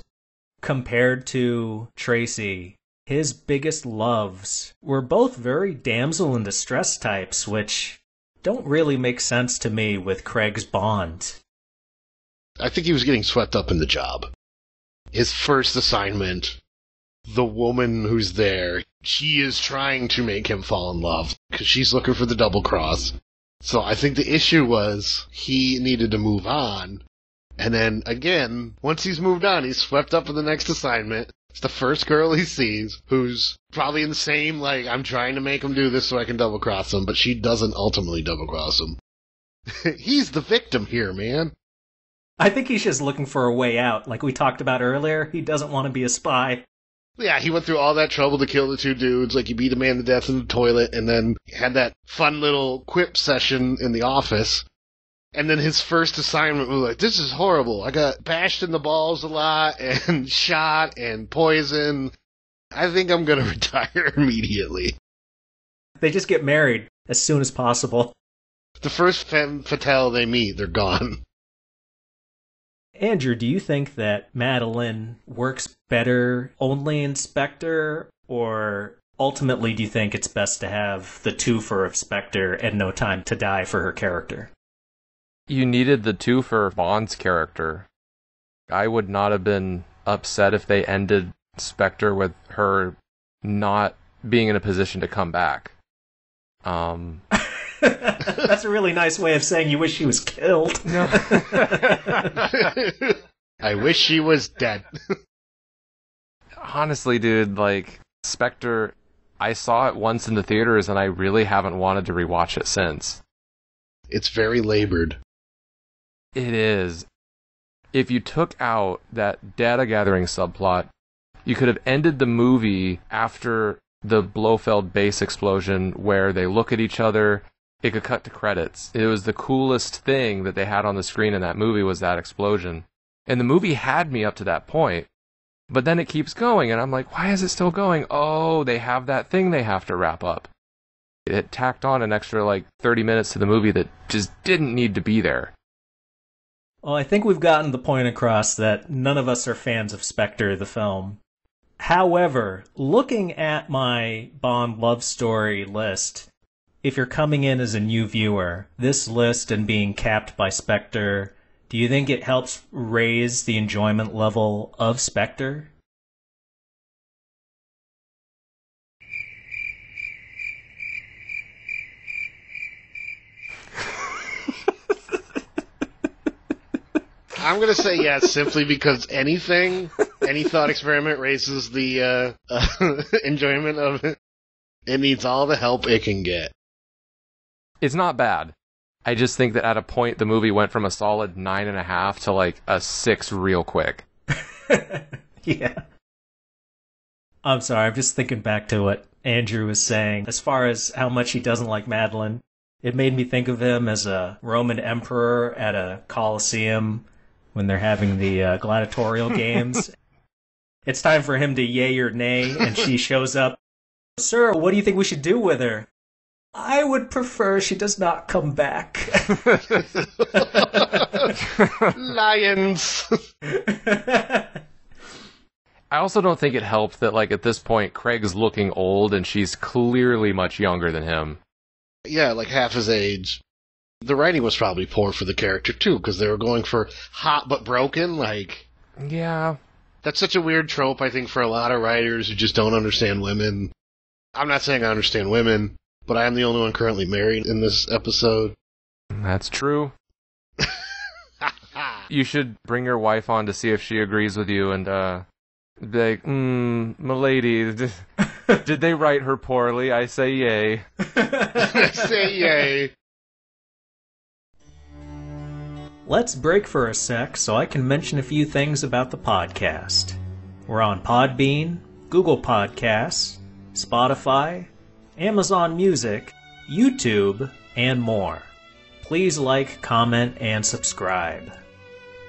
compared to Tracy, his biggest loves were both very damsel in distress types, which don't really make sense to me with Craig's Bond. I think he was getting swept up in the job. His first assignment, the woman who's there, she is trying to make him fall in love because she's looking for the double cross. So I think the issue was he needed to move on. And then, again, once he's moved on, he's swept up in the next assignment. It's the first girl he sees, who's probably in the same, like, I'm trying to make him do this so I can double-cross him, but she doesn't ultimately double-cross him. He's the victim here, man. I think he's just looking for a way out. Like we talked about earlier, he doesn't want to be a spy. Yeah, he went through all that trouble to kill the 2 dudes, like he beat a man to death in the toilet, and then had that fun little quip session in the office. And then his first assignment was like, this is horrible. I got bashed in the balls a lot, and shot, and poisoned. I think I'm going to retire immediately. They just get married as soon as possible. The first femme fatale they meet, they're gone. Andrew, do you think that Madeline works better only in Spectre, or ultimately do you think it's best to have the twofer of Spectre and No Time to Die for her character? You needed the two for Bond's character. I would not have been upset if they ended Spectre with her not being in a position to come back. That's a really nice way of saying you wish she was killed. No. I wish she was dead. Honestly, dude, like, Spectre, I saw it once in the theaters and I really haven't wanted to rewatch it since. It's very labored. It is. If you took out that data gathering subplot, you could have ended the movie after the Blofeld base explosion where they look at each other. It could cut to credits. It was the coolest thing that they had on the screen in that movie was that explosion. And the movie had me up to that point. But then it keeps going, and I'm like, why is it still going? Oh, they have that thing they have to wrap up. It tacked on an extra, 30 minutes to the movie that just didn't need to be there. Well, I think we've gotten the point across that none of us are fans of Spectre, the film. However, looking at my Bond love story list, if you're coming in as a new viewer, this list and being capped by Spectre, do you think it helps raise the enjoyment level of Spectre? I'm going to say yes, simply because any thought experiment raises the enjoyment of it. It needs all the help it can get. It's not bad. I just think that at a point the movie went from a solid 9.5 to a 6 real quick. Yeah. I'm sorry, I'm just thinking back to what Andrew was saying. As far as how much he doesn't like Madeline, it made me think of him as a Roman emperor at a Colosseum when they're having the gladiatorial games. It's time for him to yay or nay, and she shows up. Sir, what do you think we should do with her? I would prefer she does not come back. Lions! I also don't think it helped that, at this point, Craig's looking old and she's clearly much younger than him. Yeah, half his age. The writing was probably poor for the character, too, because they were going for hot but broken, Yeah. That's such a weird trope, I think, for a lot of writers who just don't understand women. I'm not saying I understand women, but I am the only one currently married in this episode. That's true. You should bring your wife on to see if she agrees with you and, be like, milady, did they write her poorly? I say yay. I say yay. Let's break for a sec so I can mention a few things about the podcast. We're on Podbean, Google Podcasts, Spotify, Amazon Music, YouTube, and more. Please like, comment, and subscribe.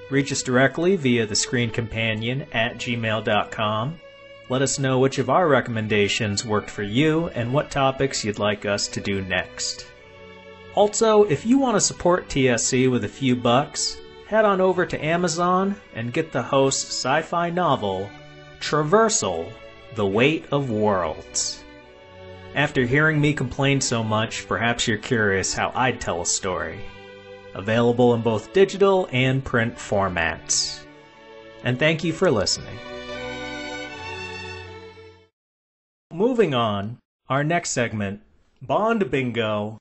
Reach us directly via the Screen Companion at gmail.com. Let us know which of our recommendations worked for you and what topics you'd like us to do next. Also, if you want to support TSC with a few bucks, head on over to Amazon and get the host's sci-fi novel, Traversal: The Weight of Worlds. After hearing me complain so much, perhaps you're curious how I'd tell a story. Available in both digital and print formats. And thank you for listening. Moving on, our next segment, Bond Bingo.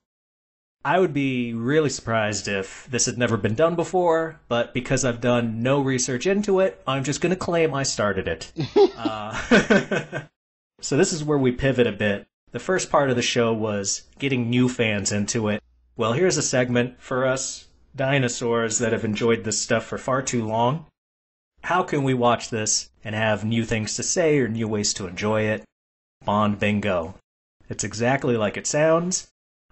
I would be really surprised if this had never been done before, but because I've done no research into it, I'm just going to claim I started it. So this is where we pivot a bit. The first part of the show was getting new fans into it. Well, here's a segment for us dinosaurs that have enjoyed this stuff for far too long. How can we watch this and have new things to say or new ways to enjoy it? Bond Bingo. It's exactly like it sounds.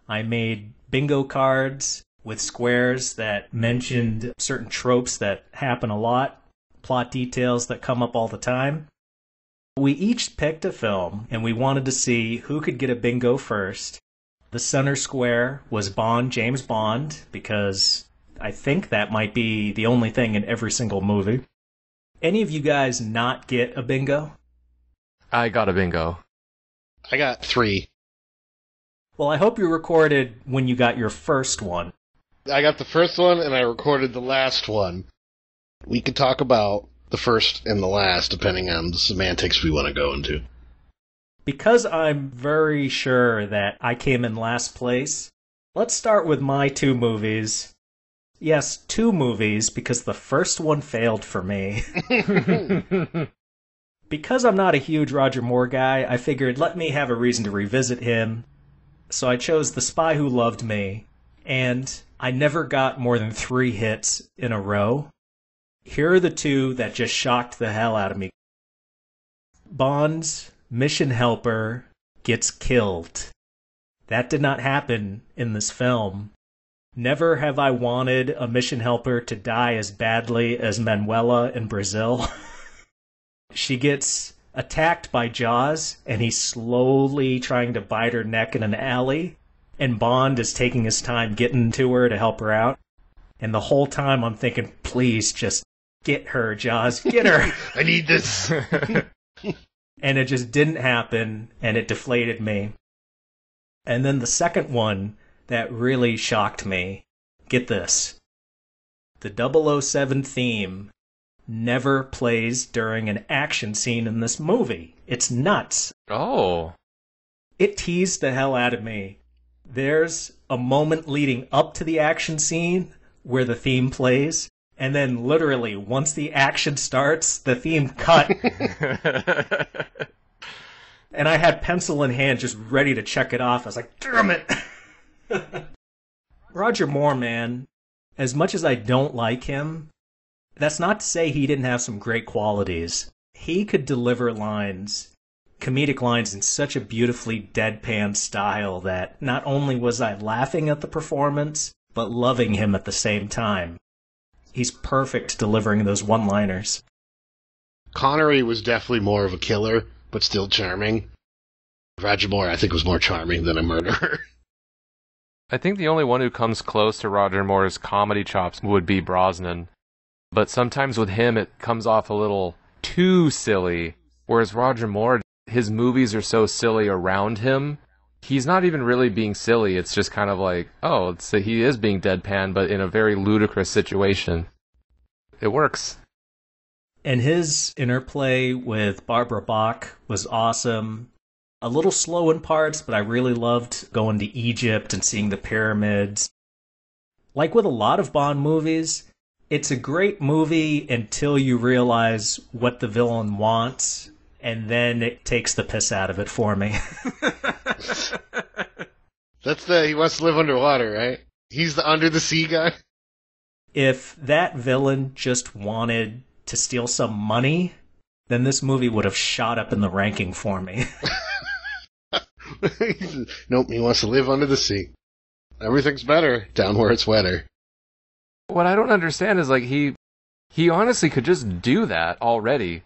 I made bingo cards with squares that mentioned certain tropes that happen a lot, plot details that come up all the time. We each picked a film, and we wanted to see who could get a bingo first. The center square was Bond, James Bond, because I think that might be the only thing in every single movie. Any of you guys not get a bingo? I got a bingo. I got 3. Well, I hope you recorded when you got your first one. I got the first one, and I recorded the last one. We could talk about the first and the last, depending on the semantics we want to go into. Because I'm very sure that I came in last place, let's start with my 2 movies. Yes, 2 movies, because the first one failed for me. Because I'm not a huge Roger Moore guy, I figured let me have a reason to revisit him. So I chose The Spy Who Loved Me, and I never got more than 3 hits in a row. Here are the 2 that just shocked the hell out of me. Bond's mission helper gets killed. That did not happen in this film. Never have I wanted a mission helper to die as badly as Manuela in Brazil. She gets attacked by Jaws, and he's slowly trying to bite her neck in an alley, and Bond is taking his time getting to her to help her out. And the whole time I'm thinking, please just get her, Jaws, get her. I need this. And it just didn't happen, and it deflated me. And then the second one that really shocked me, get this. The 007 theme never plays during an action scene in this movie. It's nuts. Oh. It teased the hell out of me. There's a moment leading up to the action scene where the theme plays, and then literally, once the action starts, the theme cut. And I had pencil in hand just ready to check it off. I was like, damn it! Roger Moore, man, as much as I don't like him, that's not to say he didn't have some great qualities. He could deliver lines, comedic lines, in such a beautifully deadpan style that not only was I laughing at the performance, but loving him at the same time. He's perfect delivering those one-liners. Connery was definitely more of a killer, but still charming. Roger Moore, I think, was more charming than a murderer. I think the only one who comes close to Roger Moore's comedy chops would be Brosnan. But sometimes with him, it comes off a little too silly. Whereas Roger Moore, his movies are so silly around him, he's not even really being silly. It's just kind of like, oh, he is being deadpan, but in a very ludicrous situation. It works. And his interplay with Barbara Bach was awesome. A little slow in parts, but I really loved going to Egypt and seeing the pyramids. Like with a lot of Bond movies, it's a great movie until you realize what the villain wants, and then it takes the piss out of it for me. He wants to live underwater, right? He's the under the sea guy? If that villain just wanted to steal some money, then this movie would have shot up in the ranking for me. Nope, he wants to live under the sea. Everything's better down where it's wetter. What I don't understand is, like, he honestly could just do that already.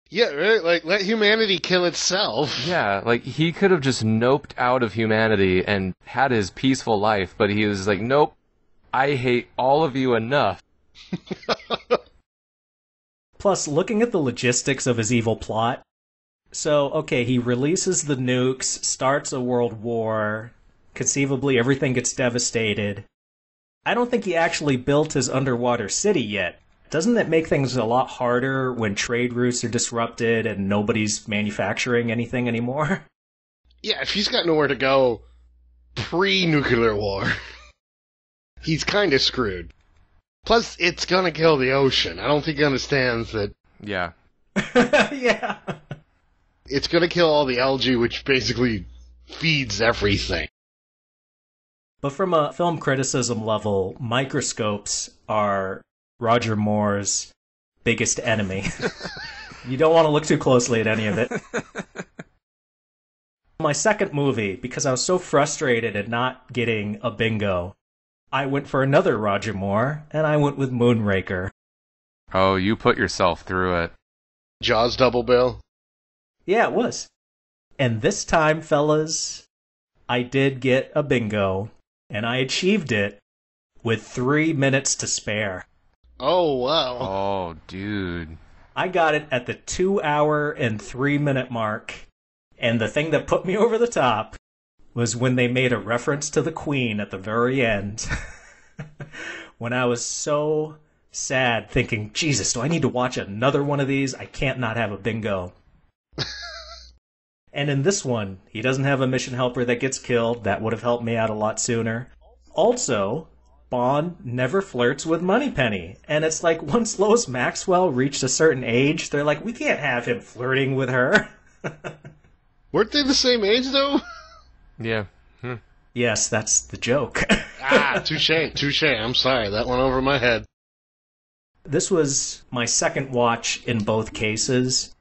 Yeah, right? Like, let humanity kill itself. Yeah, like, he could have just noped out of humanity and had his peaceful life, but he was like, nope, I hate all of you enough. Plus, looking at the logistics of his evil plot, so, okay, he releases the nukes, starts a world war, conceivably everything gets devastated. I don't think he actually built his underwater city yet. Doesn't that make things a lot harder when trade routes are disrupted and nobody's manufacturing anything anymore? Yeah, if he's got nowhere to go pre-nuclear war, he's kind of screwed. Plus, it's gonna kill the ocean. I don't think he understands that. Yeah. Yeah. It's gonna kill all the algae, which basically feeds everything. But from a film criticism level, microscopes are Roger Moore's biggest enemy. You don't want to look too closely at any of it. My second movie, because I was so frustrated at not getting a bingo, I went for another Roger Moore, and I went with Moonraker. Oh, you put yourself through it. Jaws double bill? Yeah, it was. And this time, fellas, I did get a bingo, and I achieved it with 3 minutes to spare. Oh, wow. Oh, dude. I got it at the 2 hour and 3 minute mark. And the thing that put me over the top was when they made a reference to the Queen at the very end. When I was so sad thinking, Jesus, do I need to watch another one of these? I can't not have a bingo. And in this one, he doesn't have a mission helper that gets killed. That would have helped me out a lot sooner. Also, Bond never flirts with Moneypenny. And it's like, once Lois Maxwell reached a certain age, they're like, we can't have him flirting with her. Weren't they the same age, though? Yeah. Yes, that's the joke. Touche. I'm sorry, that went over my head. This was my second watch in both cases.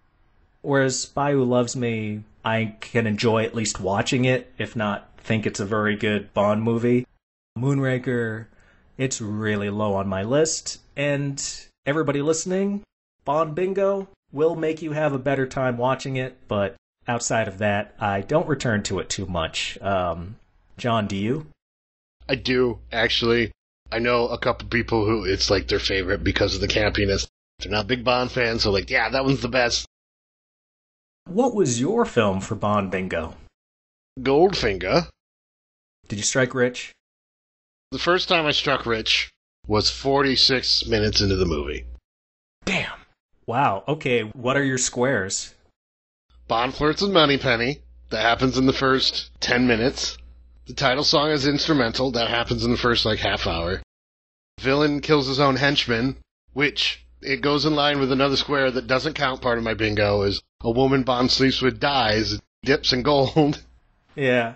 Whereas Spy Who Loves Me, I can enjoy at least watching it, if not think it's a very good Bond movie. Moonraker, it's really low on my list. And everybody listening, Bond Bingo will make you have a better time watching it, but outside of that, I don't return to it too much. John, do you? I do, actually. I know a couple people who it's like their favorite because of the campiness. They're not big Bond fans, so like, yeah, that one's the best. What was your film for Bond Bingo? Goldfinger. Did you strike rich? The first time I struck rich was 46 minutes into the movie. Damn. Wow, okay, what are your squares? Bond flirts with Moneypenny. That happens in the first 10 minutes. The title song is instrumental. That happens in the first, half hour. Villain kills his own henchman, which it goes in line with another square that doesn't count. Part of my bingo is a woman Bond sleeps with dies, dips in gold. Yeah.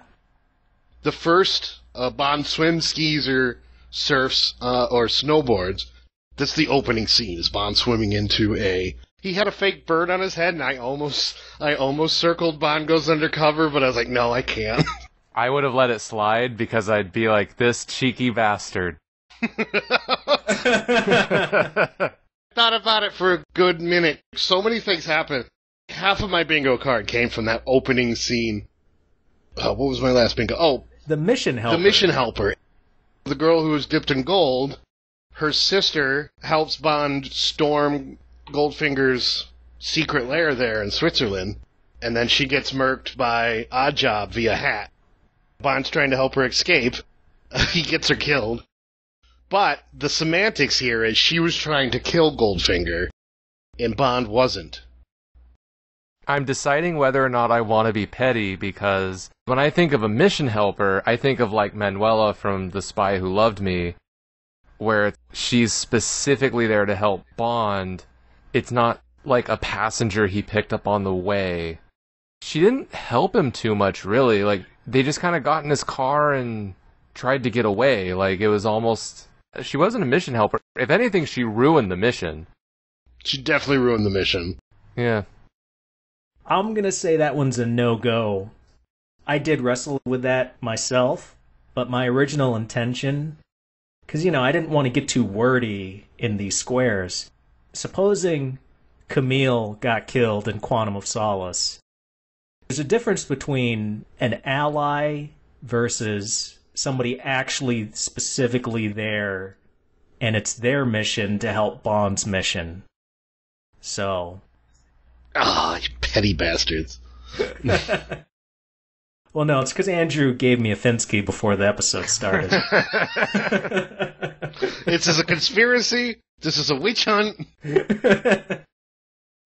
The first Bond swims, skis, or surfs, or snowboards. That's the opening scene, is Bond swimming into a... He had a fake bird on his head, and I almost circled Bond goes undercover, but I was like, no, I can't. I would have let it slide because I'd be like, this cheeky bastard. Thought about it for a good minute. So many things happened. Half of my bingo card came from that opening scene. What was my last bingo? Oh, The Mission Helper. the mission helper. The girl who was dipped in gold, her sister helps Bond storm Goldfinger's secret lair there in Switzerland, and then she gets murked by Oddjob via hat. Bond's trying to help her escape. He gets her killed. But the semantics here is she was trying to kill Goldfinger, and Bond wasn't. I'm deciding whether or not I want to be petty because when I think of a mission helper, I think of like Manuela from The Spy Who Loved Me, where she's specifically there to help Bond. It's not like a passenger he picked up on the way. She didn't help him too much, really. Like, they just kind of got in his car and tried to get away. Like, it was almost... She wasn't a mission helper. If anything, she ruined the mission. She definitely ruined the mission. Yeah. I'm going to say that one's a no-go. I did wrestle with that myself, but my original intention... Because, I didn't want to get too wordy in these squares. Supposing Camille got killed in Quantum of Solace. There's a difference between an ally versus somebody actually specifically there, and it's their mission to help Bond's mission. So... Ah, you petty bastards. Well, no, it's because Andrew gave me a Finsky before the episode started. This is a conspiracy. This is a witch hunt.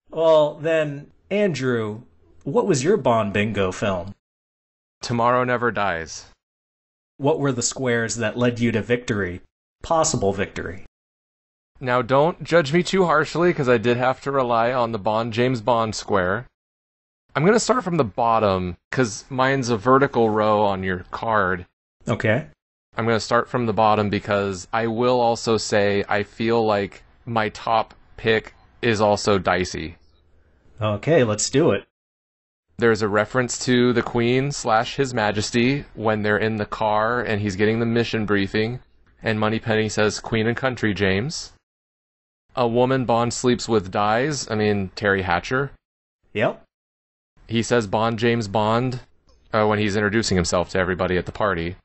Well, then, Andrew, what was your Bond bingo film? Tomorrow Never Dies. What were the squares that led you to victory? Possible victory. Now, don't judge me too harshly, because I did have to rely on the James Bond square. I'm going to start from the bottom, because mine's a vertical row on your card. Okay. I'm going to start from the bottom, because I will also say I feel like my top pick is also dicey. Okay, let's do it. There's a reference to the Queen / His Majesty when they're in the car and he's getting the mission briefing, and Moneypenny says, "Queen and country, James." A woman Bond sleeps with dies. Terry Hatcher. Yep. He says James Bond when he's introducing himself to everybody at the party.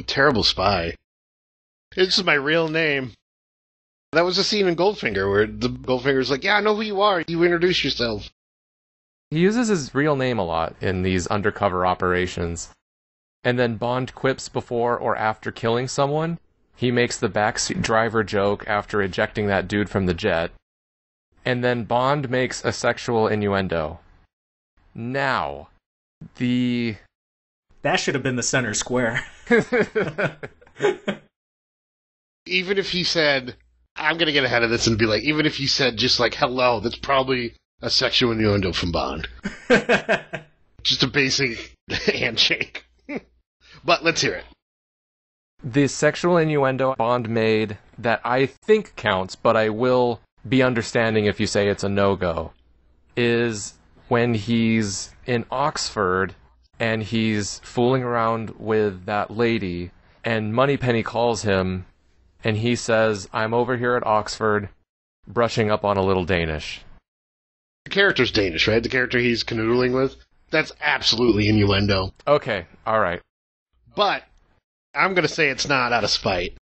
Terrible spy. This is my real name. That was a scene in Goldfinger where the Goldfinger's like, "Yeah, I know who you are. You introduce yourself." He uses his real name a lot in these undercover operations. And then Bond quips before or after killing someone. He makes the backseat driver joke after ejecting that dude from the jet. And then Bond makes a sexual innuendo. Now, That should have been the center square. Even if he said, I'm going to get ahead of this and be like, even if he said just like, hello, that's probably a sexual innuendo from Bond. Just a basic handshake. But let's hear it. The sexual innuendo Bond made that I think counts, but I will be understanding if you say it's a no-go, is when he's in Oxford and he's fooling around with that lady, and Moneypenny calls him, and he says, "I'm over here at Oxford, brushing up on a little Danish." The character's Danish, right? The character he's canoodling with? That's absolutely innuendo. Okay, alright. But I'm going to say it's not out of spite.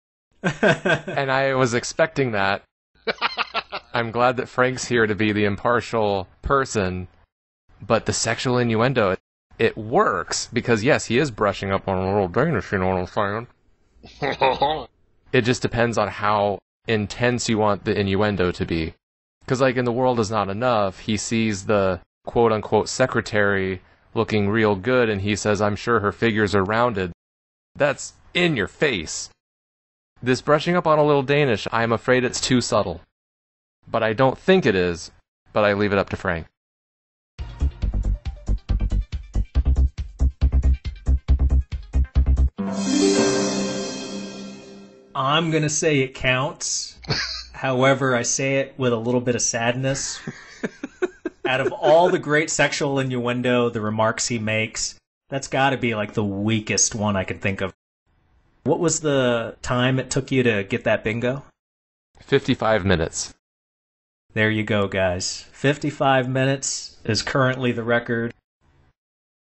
And I was expecting that. I'm glad that Frank's here to be the impartial person, but the sexual innuendo, it works, because yes, he is brushing up on a little Danish, you know what I'm saying? It just depends on how intense you want the innuendo to be. Because like in The World Is Not Enough, he sees the quote-unquote secretary looking real good, and he says, "I'm sure her figures are rounded." That's in your face. This brushing up on a little Danish, I'm afraid it's too subtle. But I don't think it is, but I leave it up to Frank. I'm going to say it counts. However, I say it with a little bit of sadness. Out of all the great sexual innuendo, the remarks he makes, that's got to be like the weakest one I can think of. What was the time it took you to get that bingo? 55 minutes. There you go, guys. 55 minutes is currently the record.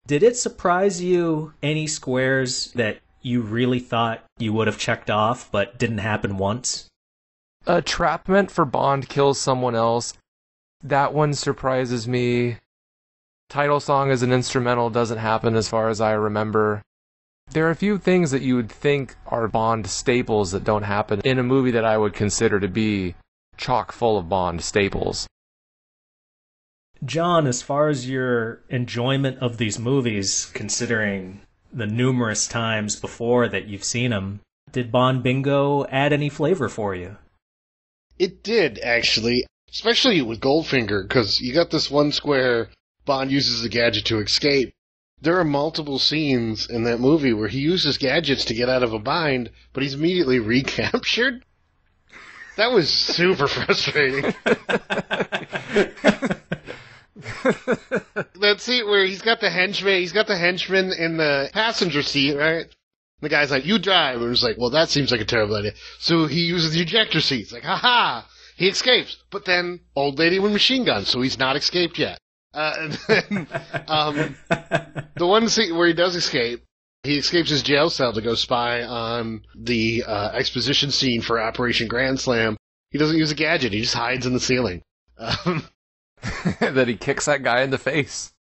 Did it surprise you any squares that you really thought you would have checked off but didn't happen once? A trapment for Bond kills someone else. That one surprises me. Title song as an instrumental doesn't happen as far as I remember. There are a few things that you would think are Bond staples that don't happen in a movie that I would consider to be chock full of Bond staples. John, as far as your enjoyment of these movies, considering the numerous times before that you've seen them, did Bond Bingo add any flavor for you? It did, actually. Especially with Goldfinger, because you got this one square Bond uses the gadget to escape. There are multiple scenes in that movie where he uses gadgets to get out of a bind, but he's immediately recaptured. That was super frustrating. That scene where he's got the henchman in the passenger seat, right? The guy's like, "You drive." And it's like, well, that seems like a terrible idea. So he uses the ejector seat. It's like, ha-ha! He escapes, but then old lady with machine guns, so he's not escaped yet. And then, the one scene where he does escape, he escapes his jail cell to go spy on the exposition scene for Operation Grand Slam. He doesn't use a gadget, he just hides in the ceiling. That he kicks that guy in the face.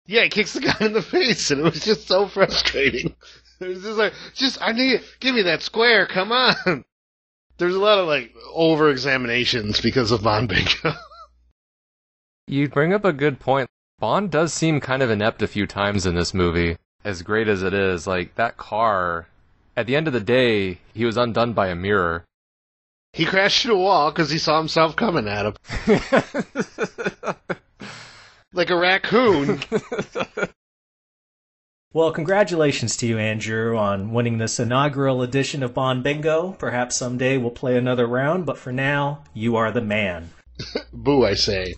Yeah, he kicks the guy in the face, and it was just so frustrating. It was just like, give me that square, come on! There's a lot of, over-examinations because of Bond Bingo. You bring up a good point. Bond does seem kind of inept a few times in this movie, as great as it is. That car, at the end of the day, he was undone by a mirror. He crashed into a wall because he saw himself coming at him. Like a raccoon. Well, congratulations to you, Andrew, on winning this inaugural edition of Bond Bingo. Perhaps someday we'll play another round, but for now, you are the man. Boo, I say.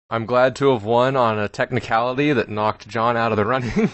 I'm glad to have won on a technicality that knocked John out of the running.